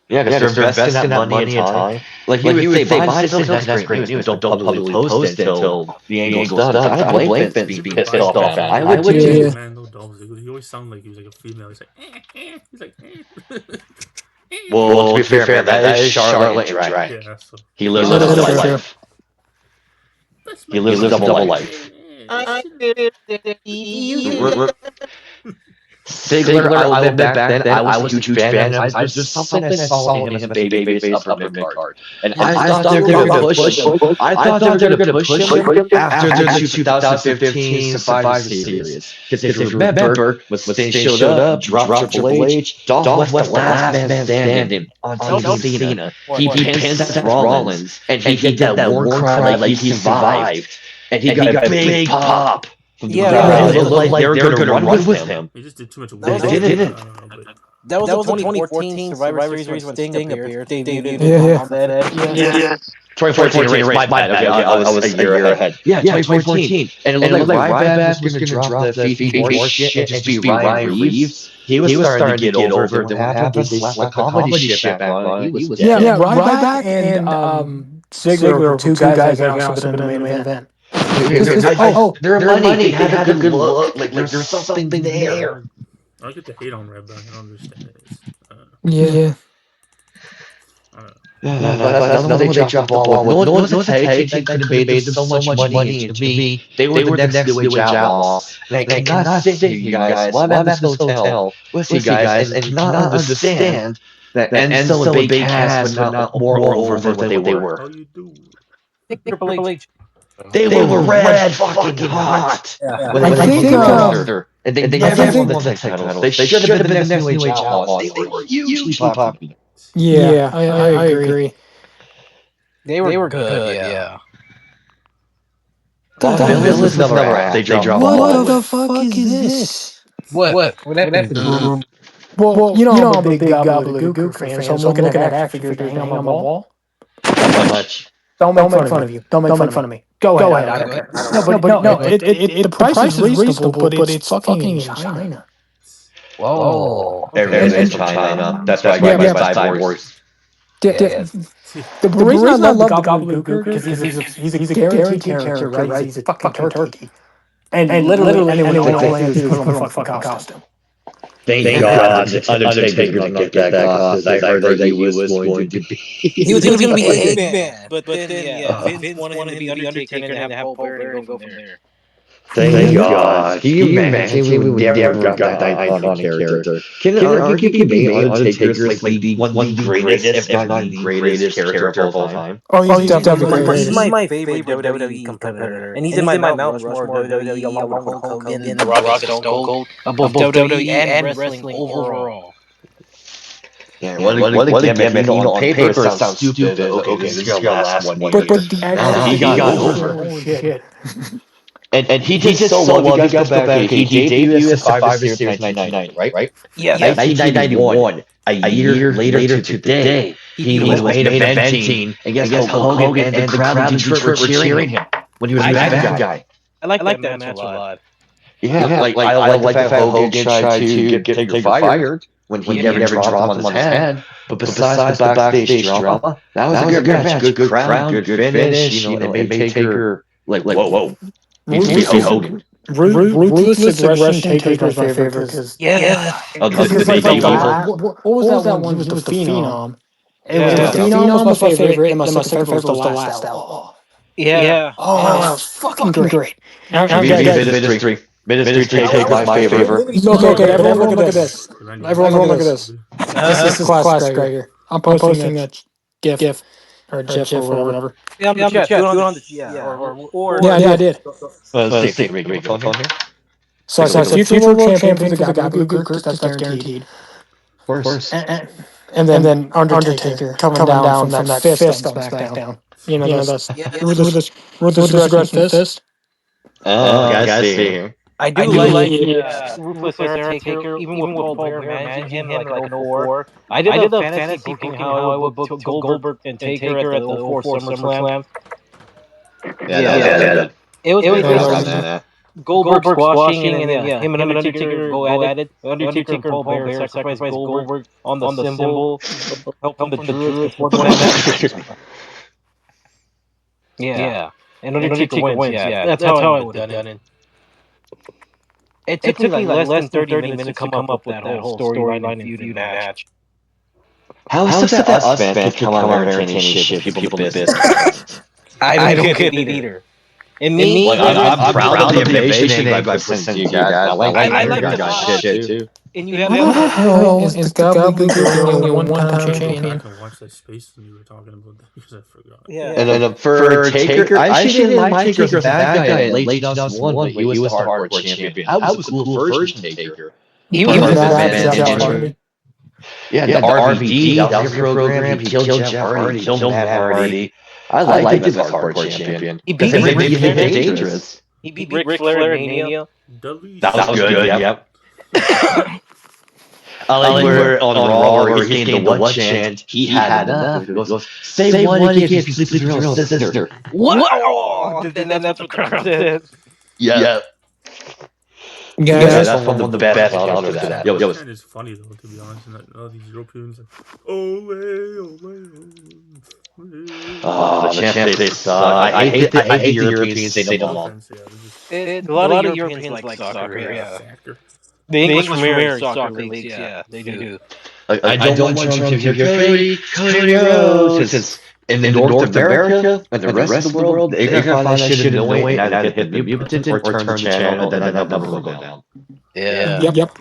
Yeah, because they're investing that money and time. Like he would say, buy this, that's great news. Don't publicly post it until the angle's done. I don't blame Vince to be pissed off at. I would too. Man, no Dolph Ziggler. He always sounded like he was like a female. He's like, he's like, Well, to be fair, that is Charlotte and Drake. Yeah, so. He lives a double life. He lives a double life. Ziggler, I will admit back then, I was a huge fan. I was just something I saw in him as a babyface upper mid-card. And I thought they were going to push him. I thought they were going to push him after the 2015 Survivor Series. Because if you remember, when Sting showed up, dropped Triple H, Dolph was the last man standing on Team Cena. He pinned Seth Rollins, and he did that war cry like he survived. And he got a big pop. Yeah, it looked like they were going to run with him. He just did too much work. They didn't. That was the 2014 Survivor Series when Sting appeared. Debuted on that edge. Yeah. 2014, my bad. Okay, I was a year ahead. Yeah, 2014. And it looked like Ryback was going to drop the feed more shit and just be Ryan Reeves. He was starting to get over. Then what happened? They slapped the comedy shit back on. Yeah, Ryback and Ziggler were two guys that also been in the main event. They're money. They had a good look. Like there's something there. I get the hate on Red Back. I don't understand it. Yeah. But that's they dropped the ball. No one was a tag. They could have made them so much money. And to me, they were the next New Age Outlaws. And I cannot sit here, you guys, while I'm at this hotel with you guys, and cannot understand that Enzo and Big Cass were not more over than what they were. How you do? Triple H. They were red fucking hot. When they were and they never won the tag titles. They should have been the next New Age Outlaws. They were hugely popular. Yeah, I agree. They were good, yeah. Well, Villains was another app. They dropped What the fuck is this? What happened? Well, you know I'm a big Gobbledygooker fan, so I'm looking at action figures to hang on my wall. How much? Don't make fun of you. Don't make fun of me. Go ahead. I don't care. No, but no, the price is reasonable, but it's fucking in China. Whoa. Everything's Okay. in China. That's why I Yeah, get my cyborgs. The reason I love the Gobbledygooker because he's a guaranteed character, right? He's a fucking turkey, and literally anyone all they have to do is put him in a fucking costume. Thank God Undertaker did not get that costume. I heard that he was going to be. He was gonna be Eggman, but then Vince wanted him to be Undertaker and have Paul Bearer and go from there. Thank God. Can you imagine we never got that iconic character? Can it arguably be made Undertaker is like one of the greatest, if not the greatest character of all time? Oh, he's definitely the He's greatest. my favorite WWE competitor, and he's in my Mount Rushmore of WWE along with Hulk Hogan, The Rock, and Stone Cold, both WWE and wrestling overall. Yeah, what a gimmick. On paper it sounds stupid. Okay, this is gonna last 1 year. But the actual he got over. Holy shit. And he did so well. If you guys go back, he debuted as Survivor Series 1990, right? Yeah, 1991, a year later to today, he was main eventing, and guess Hulk Hogan and the crowd in Detroit were cheering him when he was a bad guy. I like that match a lot. Yeah, like I like the fact Hogan tried to get Taker fired when he never dropped him on his head. But besides the backstage drama, that was a good match. Good crown, good finish. You know, it made Taker like whoa. Needs to be Hogan. Ruthless Aggression Taker's my favorite because what was that one? He was the Phenom. It was the Phenom was my favorite, and my second favorite was the Last Outlaw. Yeah. Oh, that was fucking great. Ministry Taker's my favorite. Look at everyone. Look at this. Everyone, look at this. This is classic right here. I'm posting a GIF or a GIF or whatever. Yeah, I'm the chat. Do it on the Yeah, I did. Let's take a phone here. So I said future world champion for the Gobbledygooker, that's guaranteed. Of course. And then Undertaker coming down from that fist on SmackDown. You know that's Ruthless Aggression fist. Oh, guys, see here. I do like Ruthless Taker, even with Paul Bearer managing him like an 04. I did a fantasy booking how I would book Goldberg and Taker at the 04 SummerSlam. Yeah. It was Goldberg squashing and then him and Undertaker go at it. Undertaker and Paul Bearer sacrifice Goldberg on the symbol. Help from the Druids before the match. Yeah. And Undertaker wins. Yeah, that's how I would have done it. It took me like less than 30 minutes to come up with that whole storyline and feud match. How is it that us fans can come out and entertain shit for people to business? I don't get it either. And me, like, I'm proud of the invasion I presented to you guys. I like the shit too. And you have What the hell is the Gobbledygooker only a one-time champion? I can watch that space when you were talking about that because I forgot. Yeah. And then for Taker, I actually didn't like Taker as a bad guy in late 2001, but he was the hardcore champion. That was a cool version of Taker. He was Yeah, the RVD, that was your program. He killed Jeff Hardy, he killed Matt Hardy. I like him as a hardcore champion. He beat him dangerous. He beat Ric Flair in Mania. That was good, yep. I like where on Raw where he gained the one chant, he had enough. He goes, say one again, sleep with your real sister. What? Oh, then that's what crowd said. Yeah. Yeah, that's one of the best counters for that. It is funny though, to be honest. And all these Europeans like, ole. Oh, the champs they suck. I hate the Europeans. They don't belong. A lot of Europeans like soccer. Yeah. The English Premier Soccer leagues, yeah, they do. I don't want Trump to hear Cody Rhodes, because in North America and the rest of the world, they're going to find that shit annoying and either hit the mutant or turn the channel, and then that number will go down. Yeah. Yep.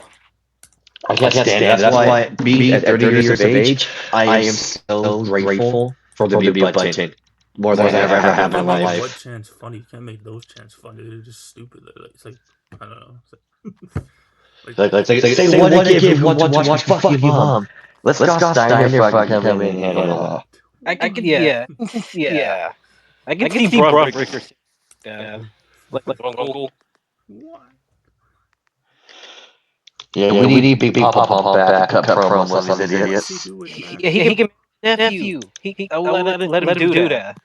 I can't stand it. That's why, being at 30 years of age, I am so grateful for the mute button. More than I've ever had in my life. What chant's funny? You can't make those chants funny. They're just stupid. It's like, I don't know. Like say one to give, one to watch fuck your mom. Let Scott Steiner fucking come in and handle that. I could, yeah, yeah. I can see Braun Breaker. Yeah, like Uncle. What? Yeah, we need Big Papa Pump back to cut promos on these What's he idiots. doing, man? Yeah, he can nephew. I will let him do that.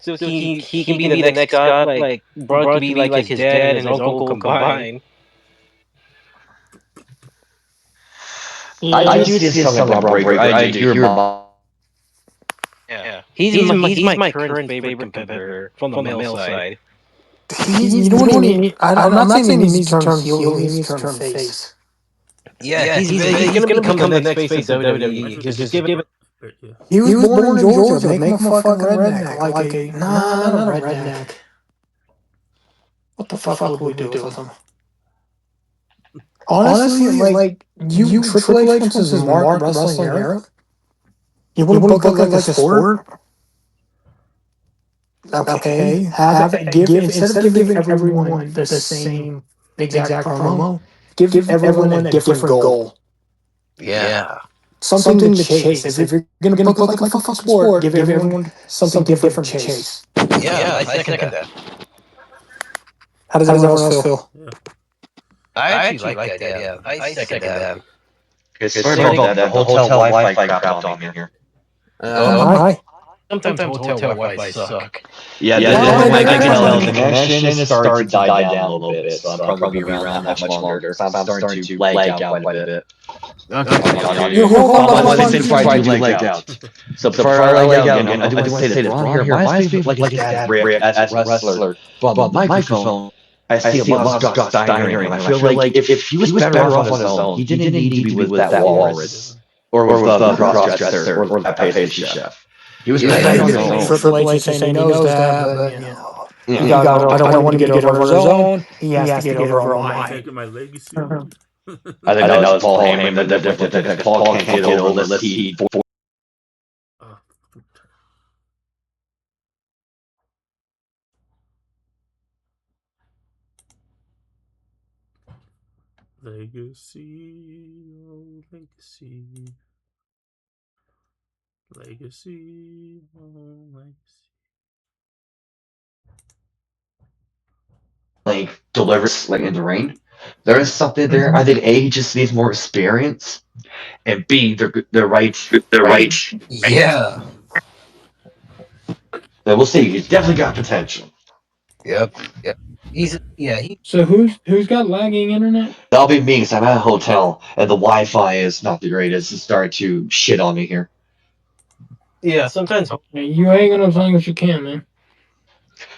So he can be the next Scott. Like Braun could be like his dad and his uncle combined. Yeah, I do see something about Breaker. I do. You're Yeah, he's my current favorite competitor from the male side. you know what he need? I'm not saying he needs to turn heel. He needs to turn face. Yeah, he's gonna become the next face of WWE. Just give it. Yeah. He was born in Georgia. Make him a fucking redneck. Like a nah, not a redneck. What the fuck would we do with him? Honestly, like you Triple H wants his mark wrestling era. You wouldn't book it like a sport. Okay, have it. Give instead of giving everyone the same exact promo, give everyone a different goal. Yeah. Something to chase. If you're gonna book it like a fucking sport, give everyone something different to chase. Yeah, I second that. How does everyone else feel? Yeah. I actually like that. Yeah, I second that. sorry about that. The hotel Wi-Fi crap on me here. Hi. Sometimes hotel Wi-Fi suck. Yeah, I can tell the connection is starting to die down a little bit, so I'm probably going to be around that much longer. I'm starting to lag out quite a bit. Okay. Hold on, before I do lag out. So before I lag out again, I do want to say that Braun here reminds me of like his dad Rick as a wrestler. But microphone, I see a lot of Scott Steiner, and I feel like if he was better off on his own, he didn't need to be with that walrus or with the cross-dresser or that pastry chef. He was better on his own. Triple H is saying he knows that, but you know, I don't want him to get over his own. He has to get over on mine. Taking my legacy. I think that was Paul Heyman that Paul can't get over unless he. Oh. Legacy, oh legacy. Legacy, oh legacy. Like delivers like in the ring. There is something there. I think A, he just needs more experience, and B, they're right. Yeah. Then we'll see. He's definitely got potential. Yep. He. So who's got lagging internet? That'll be me because I'm at a hotel and the Wi-Fi is not the greatest. It's starting to shit on me here. Yeah. Sometimes. You hang on as long as you can, man.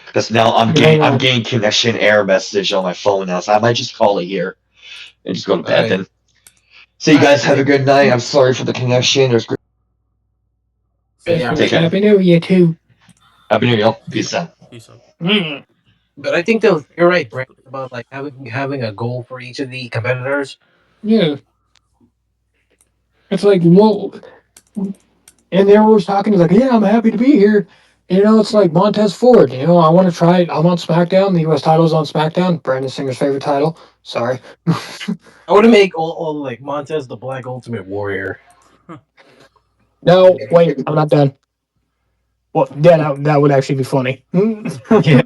Because now I'm getting connection error message on my phone now, so I might just call it here and just go to bed then. So you guys have a good night. I'm sorry for the connection. There's Yeah. Take care. Happy New Year too. Happy New Year. Peace out. Peace out. But I think though you're right, Brent, about like having a goal for each of the competitors. Yeah. It's like, well, and they were talking, he's like, yeah, I'm happy to be here. You know, it's like Montez Ford. You know, I want to try it. I'm on SmackDown. The U.S. title's on SmackDown. Brandon Singer's favorite title. Sorry. I want to make all like Montez the Black Ultimate Warrior. No, wait, I'm not done. Well, yeah, that would actually be funny. Yeah.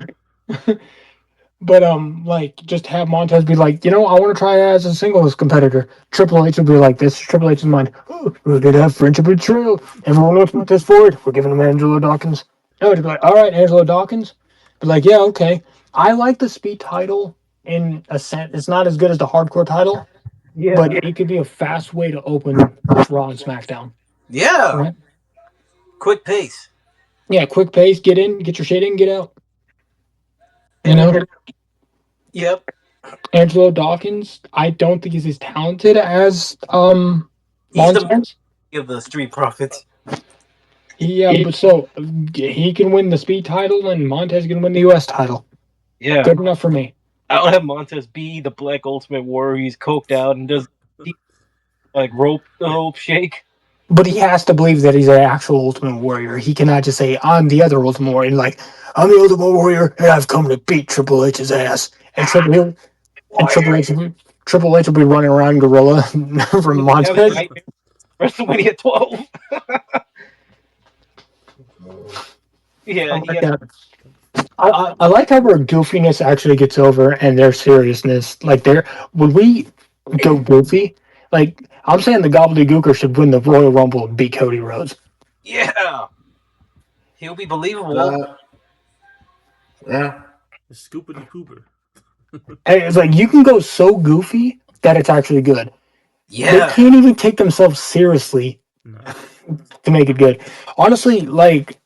But like just have Montez be like, you know, I want to try as a singles competitor. Triple H will be like, this is Triple H's mind. Oh, we're gonna have friendship betrayal. Everyone knows Montez Ford. We're giving him Angelo Dawkins. No, to be like, all right, Angelo Dawkins. Be like, yeah, okay. I like the speed title in a sense. It's not as good as the hardcore title, but it could be a fast way to open Raw and SmackDown. Yeah. Right? Quick pace. Yeah, quick pace. Get in, get your shit in, get out. You know. Yep. Angelo Dawkins, I don't think he's as talented as He's Montez. of the Street Profits. Yeah, but so he can win the speed title and Montez can win the US title. Yeah. Good enough for me. I would have Montez be the Black Ultimate Warrior. He's coked out and does like rope shake. But he has to believe that he's an actual Ultimate Warrior. He cannot just say, I'm the other Ultimate Warrior. Like, I'm the Ultimate Warrior and I've come to beat Triple H's ass. And Triple H Triple H will be running around gorilla from Montez. WrestleMania 12. I Yeah, like that. I like how their goofiness actually gets over and their seriousness. Like, when we go goofy, like, I'm saying the Gobbledygooker should win the Royal Rumble and beat Cody Rhodes. yeah. He'll be believable. Yeah. The Scoopity Pooper. Hey, it's like you can go so goofy that it's actually good. They Yeah. can't even take themselves seriously No. to make it good. Honestly, like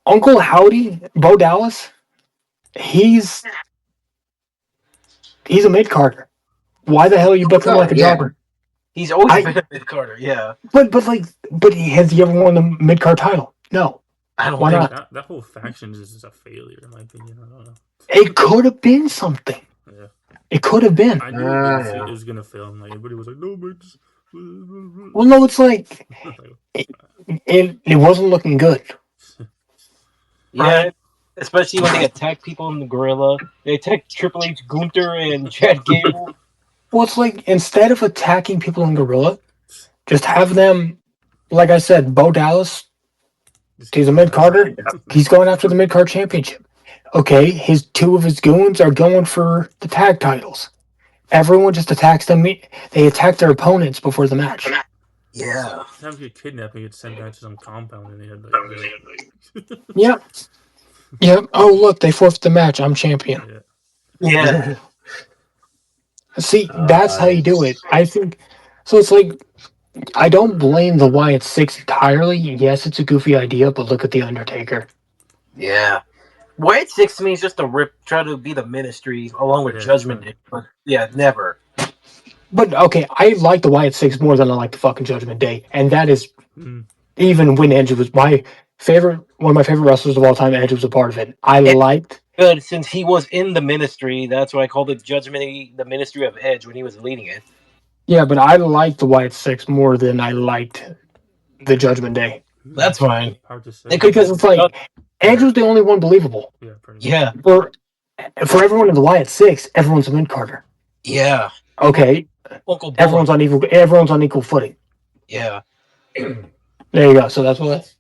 Uncle Howdy, Bo Dallas, he's a mid Carter. Why the hell you book him like a Yeah. jobber? He's always I been a mid Carter. Yeah. but has he ever won the mid card title? No. I don't Why think. not? That whole faction is just a failure, in my opinion. I don't know. It could have been something. Yeah. It could have been. I knew it Yeah. was gonna fail. And like everybody was like, "No, but just." Well, no, it's like it wasn't looking good. Yeah. Right. Especially when they attack people in the gorilla. They attack Triple H, Gunther, and Chad Gable. Well, it's like instead of attacking people in Gorilla, just have them, like I said, Bo Dallas, he's a mid Carter. He's going after the mid card championship. Okay, two of his goons are going for the tag titles. Everyone just attacks them. They attack their opponents before the match. Yeah. Just have him get kidnapped and get sent back to some compound, and they had like. Yep. Yep. Oh, look, they forfeit the match. I'm champion. Yeah. See, that's how you do it. I think so. It's like I don't blame the Wyatt Six entirely. Yes, it's a goofy idea, but look at the Undertaker. Yeah. Wyatt Six to me is just try to be the ministry along with Judgment Day. But yeah, never. But okay, I like the Wyatt Six more than I like the fucking Judgment Day, and that is even when Edge was one of my favorite wrestlers of all time. Edge was a part of it. I liked good since he was in the ministry. That's why I called it the ministry of Edge when he was leading it. Yeah, but I liked the Wyatt Six more than I liked the Judgment Day. That's fine. Hard to say. Because it's like Edge was the only one believable. Yeah, pretty much. Yeah. For everyone in the Wyatt Six, everyone's a mid Carter. Yeah. Okay. Uncle Boy. Everyone's on equal footing. Yeah. There you go. So that's what.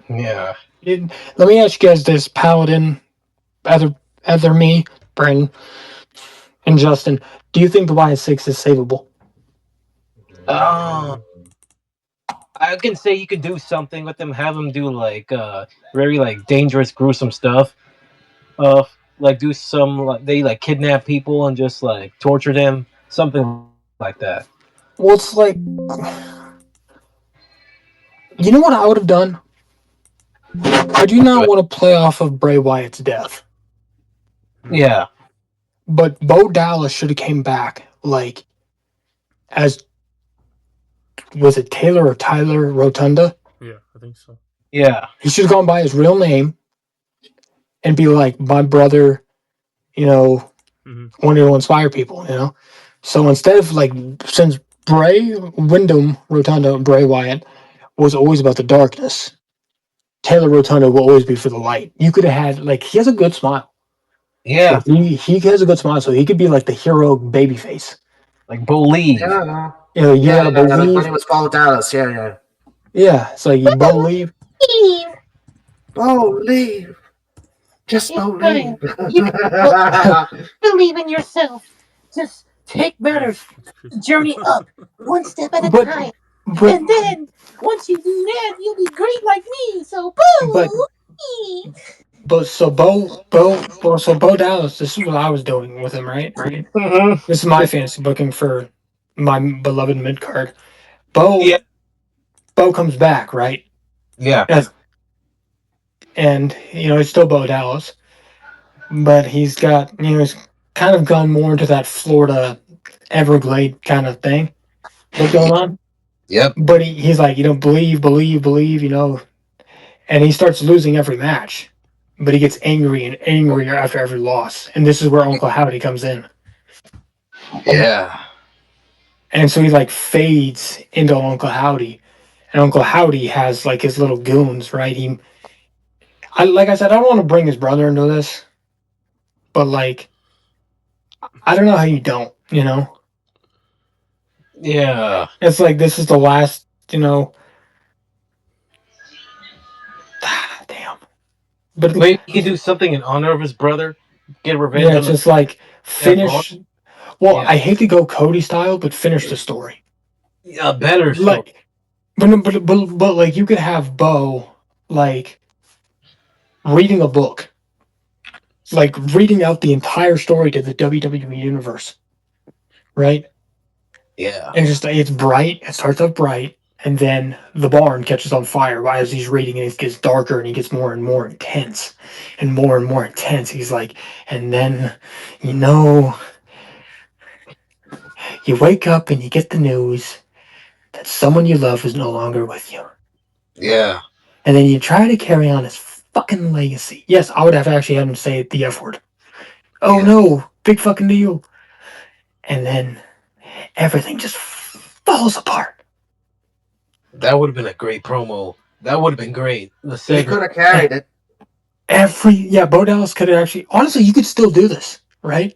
Yeah. Let me ask you guys this, Paladin, either me, Brandon, and Justin. Do you think the Wyatt Six is savable? I can say you could do something with them. Have them do like very like dangerous, gruesome stuff. Like do some they kidnap people and just like torture them, something like that. Well, it's like, you know what I would have done? I do not want to play off of Bray Wyatt's death. Yeah. But Bo Dallas should have came back like as, was it Taylor or Tyler Rotunda? Yeah, I think so. Yeah. He should have gone by his real name and be like, my brother, wanted to inspire people. So instead of since Bray Wyndham Rotunda, Bray Wyatt was always about the darkness, Taylor Rotunda will always be for the light. You could have had he has a good smile. Yeah. So he has a good smile, so he could be like the hero babyface. Like believe. Yeah. You gotta believe. When it was Paul Dallas, yeah. Yeah, it's like you believe. Believe. Just believe. Believe in yourself. Just take matters, journey up one step at a time, and then once you do that, you'll be great like me. So So Bo Dallas. This is what I was doing with him, right? Mm-hmm. This is my fantasy booking for my beloved mid card. Bo comes back, right? Yeah. And he's still Bo Dallas, but he's got he's kind of gone more into that Florida Everglade kind of thing that's going on. Yep. But he's like, believe, and he starts losing every match. But he gets angry and angrier after every loss, and this is where Uncle Howdy comes in. Yeah. And so he fades into Uncle Howdy, and Uncle Howdy has his little goons, right? Like I said, I don't want to bring his brother into this, but I don't know how you don't. You know, Yeah. it's like this is the last. You know, damn. But Maybe he could do something in honor of his brother. Get revenge yeah, on it's the just like that Braun. finish. Well, Yeah. I hate to go Cody style, but finish the story. A better story. Like, but like you could have Bo like reading a book, like reading out the entire story to the WWE universe, right? Yeah. And just it's bright. It starts off bright, and then the barn catches on fire as he's reading, and it gets darker, and he gets more and more intense, and more intense. He's like, and then, you know, you wake up and you get the news that someone you love is no longer with you, Yeah. and then you try to carry on his fucking legacy. Yes, I would have actually had him say the F word. Oh Yeah. no, big fucking deal. And then everything just falls apart. That would have been a great promo. That would have been great. The He segment. could have carried it. Bo Dallas could have actually, honestly, you could still do this, right?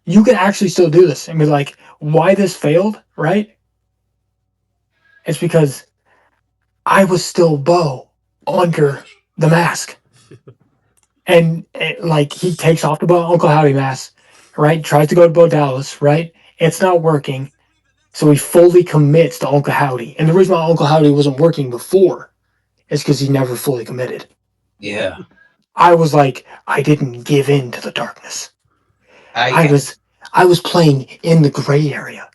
You could actually still do this and be like, why this failed, right? It's because I was still Bo under the mask. And like he takes off the Uncle Howdy mask, right? Tries to go to Bo Dallas, right? It's not working. So he fully commits to Uncle Howdy. And the reason why Uncle Howdy wasn't working before is because he never fully committed. Yeah. I was like, I didn't give in to the darkness. I I. was I was playing in the gray area.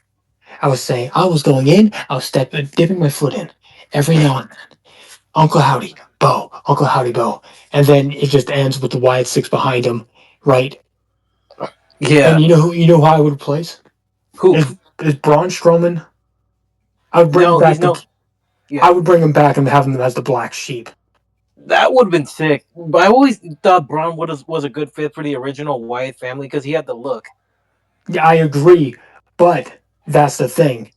I was saying I was going in, I was dipping my foot in every now and then. Uncle Howdy, Bo, Uncle Howdy, Bo. And then it just ends with the Wyatt Six behind him, right? Yeah. And you know who I would replace? Who? Is Braun Strowman. I would bring No, he's back no. I Yeah. would bring him back and have him as the black sheep. That would have been sick. But I always thought Braun was a good fit for the original Wyatt family because he had the look. Yeah, I agree, but that's the thing.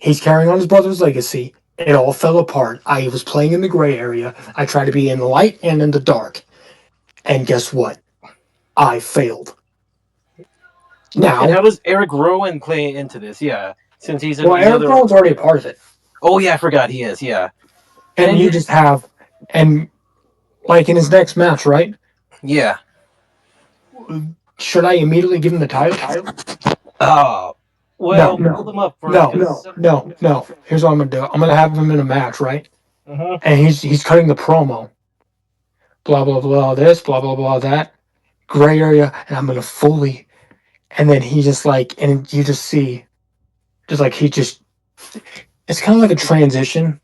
He's carrying on his brother's legacy. It all fell apart. I was playing in the gray area. I tried to be in the light and in the dark. And guess what? I failed. And Now, how does Eric Rowan play into this? Yeah, since he's well, the Eric other. Rowan's already a part of it. Oh yeah, I forgot he is. Yeah, And and you just have, and like in his next match, right? yeah. Should I immediately give him the title? Oh, well, No, build him up first. no. Here's what I'm gonna do. I'm gonna have him in a match, right? Uh-huh. And he's cutting the promo. Blah blah blah. This blah blah blah that gray area, and I'm gonna fully. And then he just like, and you just see, just like he just. It's kind of like a transition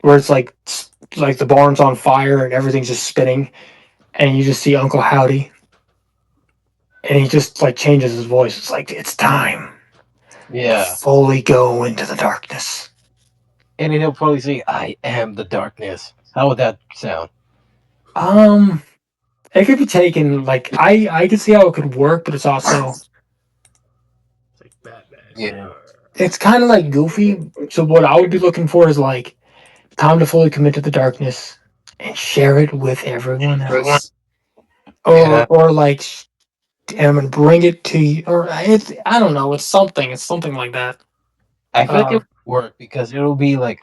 where it's like the barn's on fire and everything's just spinning, and you just see Uncle Howdy, and he just like changes his voice. It's like it's time to Yeah, fully go into the darkness. and then he'll probably say, "I am the darkness." How would that sound? Um, it could be taken like I could see how it could work, but it's also It's like Batman. Yeah, it's kind of like goofy. So what I would be looking for is like time to fully commit to the darkness and share it with everyone else, yeah. or like and I'm gonna bring it to you, or it's I don't know. It's something like that. I feel like it Uh, would work because it'll be like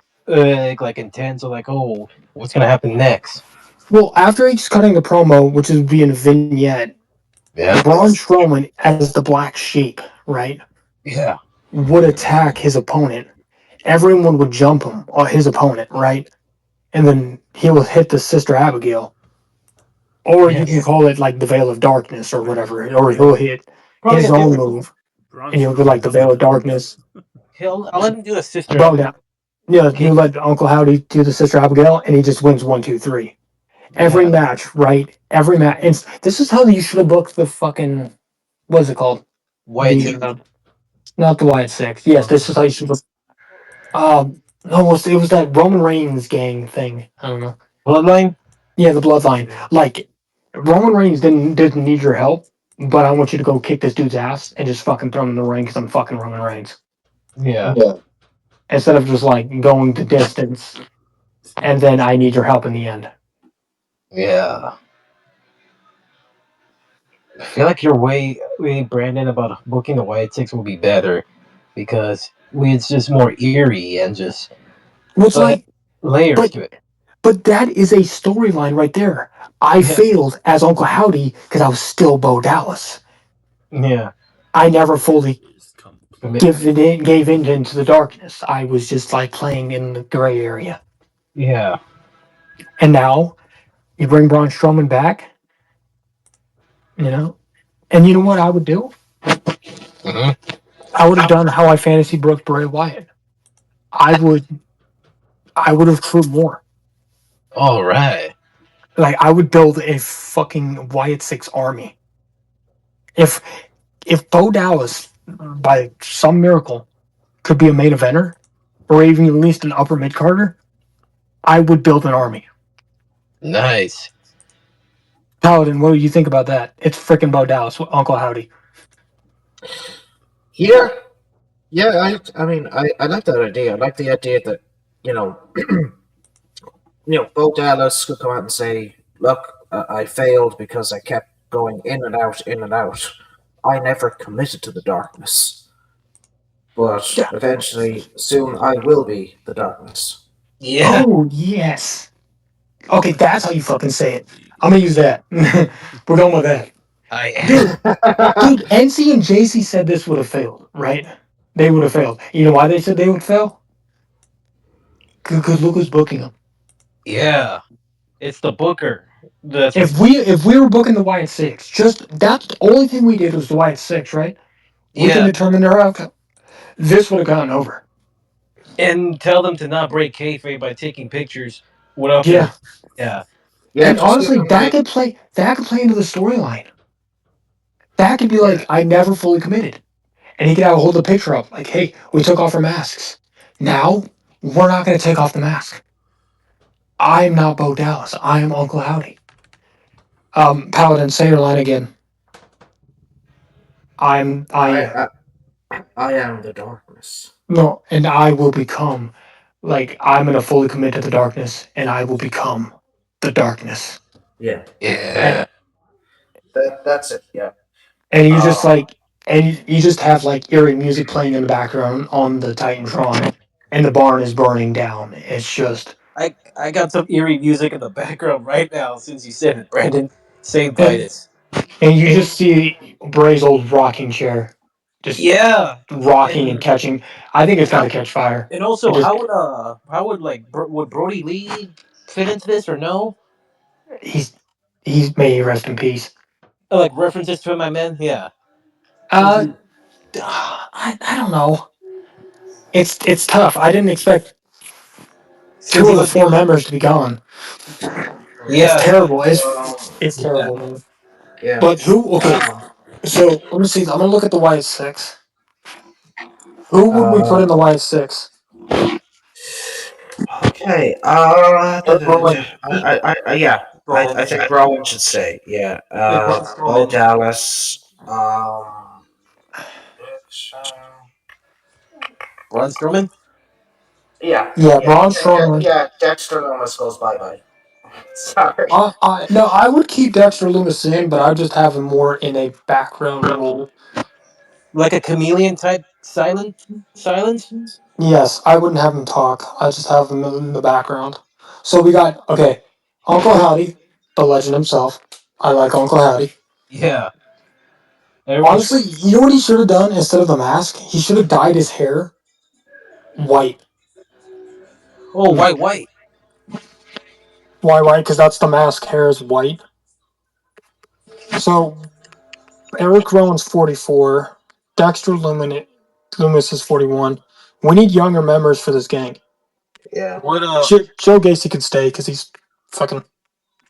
intense, or like, oh, what's gonna happen next? well, after he's cutting the promo, which is being a vignette, Yeah, Braun Strowman as the black sheep, right, yeah, would attack his opponent. Everyone would jump him, or his opponent, right, and then he will hit the Sister Abigail, or you can yes. call it like the Veil of Darkness or whatever, or he'll hit Probably his a own different. move, Braun and he'll be like Strowman the doesn't Veil of have a name. Darkness. I'll let him do a sister Bro, act. now, yeah, Okay. you let Uncle Howdy do the Sister Abigail, and he just wins 1, 2, 3. Every Yeah, match, right? Every match. And this is how you should have booked the fucking. What is it called? Wyatt The Six not the Wyatt Six. Yes, this is how you should book. No, it was that Roman Reigns gang thing. I don't know. bloodline. Yeah, the Bloodline. Yeah. Like Roman Reigns didn't need your help, but I want you to go kick this dude's ass and just fucking throw him in the ring because I'm fucking Roman Reigns. Yeah, Instead of just like going the distance and then I need your help in the end. yeah. I feel like your way, Brandon, about booking the White Six will be better because it's just more eerie and just Well, it's like, layers but to it. but that is a storyline right there. I Yeah, failed as Uncle Howdy because I was still Bo Dallas. yeah, I never fully He's commit. gave in into the darkness. I was just like playing in the gray area. Yeah, And now you bring Braun Strowman back, you know, and you know what I would do? hmm I would have done how I fantasy booked Bray Wyatt. I would I would have crewed more. all right. Like I would build a fucking Wyatt Six army. If Bo Dallas by some miracle could be a main eventer or even at least an upper mid carder, I would build an army. Nice. Paladin, what do you think about that? It's freaking Bo Dallas, Uncle Howdy. Yeah, yeah. I mean, I like that idea. I like the idea that you know, Bo Dallas could come out and say, "Look, I failed because I kept going in and out, in and out. I never committed to the darkness, but Yeah. eventually, soon, I will be the darkness." Yeah, Oh yes. Okay, that's how you fucking say it. deep. I'm gonna use that. We're going with that. I am. Dude, NC and JC said this would have failed, right? They would have failed. You know why they said they would fail? Because look who's booking them. Yeah, it's the Booker. That's If we were booking the Wyatt Six, just that's the only thing we did was the Wyatt Six, right? We can yeah, determine their outcome. This would have gone over. and tell them to not break kayfabe by taking pictures without their. Yeah, Yeah, Yeah, and just give honestly, them that could play. That could play into the storyline. That could be yeah, like, I never fully committed, and he could have hold the picture up, like, hey, we took off our masks. Now we're not going to take off the mask. I'm not Bo Dallas. I am Uncle Howdy. Paladin, say your line again. I I, I am the darkness. no, and I will become like I'm gonna fully commit to the darkness, and I will become the darkness. Yeah, And yeah. that's it. Yeah. and you just Uh, like and you just have like eerie music playing in the background on the Titantron, and the barn is burning down. It's just I got some eerie music in the background right now since you said it, Brandon. St. and Vitus. you just see Bray's old rocking chair, just Yeah, rocking and and catching. I think it's how gonna catch fire. and It also just how would like would Brody Lee fit into this or no? he's may he rest in peace. Like references to him, I meant. Yeah, since Uh, he I don't know. It's tough. I didn't expect since two he of the was four members to be gone. It's yeah terrible. It's yeah. terrible, man. yeah. But who? Okay, Um, so let me see. I'm gonna look at the White Six. Who would we put uh, in the White Six? okay. Rowan, Yeah. Rowan, I think Rowan should stay. Yeah. like Braun Bo Strowman. Dallas. Braun Strowman. Yeah. Yeah, Yeah. Braun Strowman. Yeah. Dexter Loomis goes bye bye. Sorry. No, I would keep Dexter Loomis in, but I would just have him more in a background role. Like a chameleon type silence. Yes, I wouldn't have him talk. I just have him in the background. So we got okay, Uncle Howdy, the legend himself. I like Uncle Howdy. Yeah, everyone's Honestly, you know what he should have done instead of the mask? He should have dyed his hair white. oh white. Why white? Because that's the mask. Hair is white. So Eric Rowan's 44. Dexter Loomis is 41. We need younger members for this gang. Yeah. What Joe Gacy could stay because he's fucking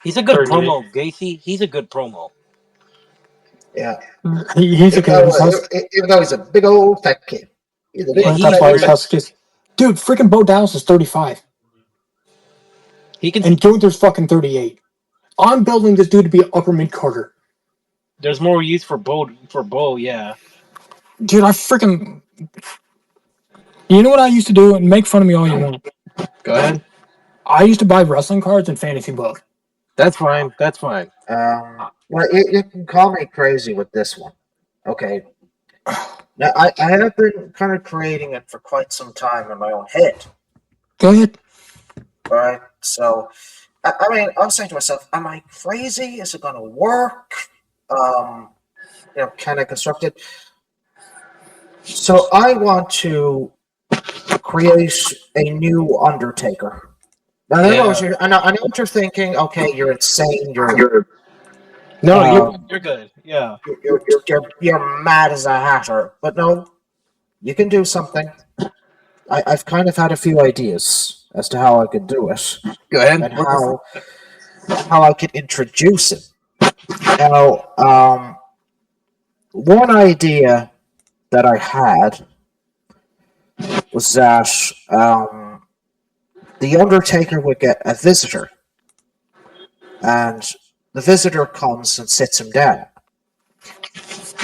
he's a good 38. promo, Gacy. He's a good promo. Yeah. He's okay. He's Even though he's a big old fat kid. He's a Yeah, big that's he's fat why he's very. kid. Huskies. Dude, freaking Bo Dallas is 35, He can. and Gunther's fucking 38. I'm building this dude to be an upper mid Carter. There's more use for Bo. Yeah. Dude, I freaking. You know what I used to do? And make fun of me all you want. Go ahead. I used to buy wrestling cards and fantasy book. That's fine. That's fine. Well, you can call me crazy with this one. Okay. Now, I have been kind of creating it for quite some time in my own head. Go ahead. All right. So, I mean, I'm saying to myself, am I crazy? Is it going to work? Can I construct it? So, I want to create a new Undertaker. Now, Yeah. I know what you're thinking. Okay, you're insane. No, Um, you're good. Yeah. you're mad as a hatter. But no, you can do something. I've kind of had a few ideas as to how I could do it Go ahead. and how I could introduce it. Now, one idea that I had was that the Undertaker would get a visitor, and the visitor comes and sits him down,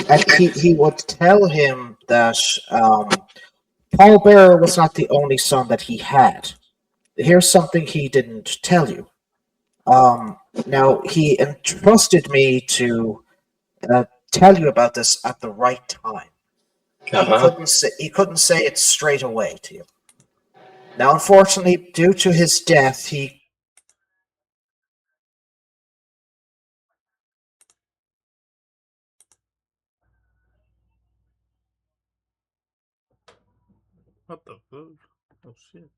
and he would tell him that Paul Bearer was not the only son that he had. Here's something he didn't tell you. Now he entrusted me to tell you about this at the right time. He couldn't say it straight away to you. Now, unfortunately, due to his death, he What the fuck? Oh shit.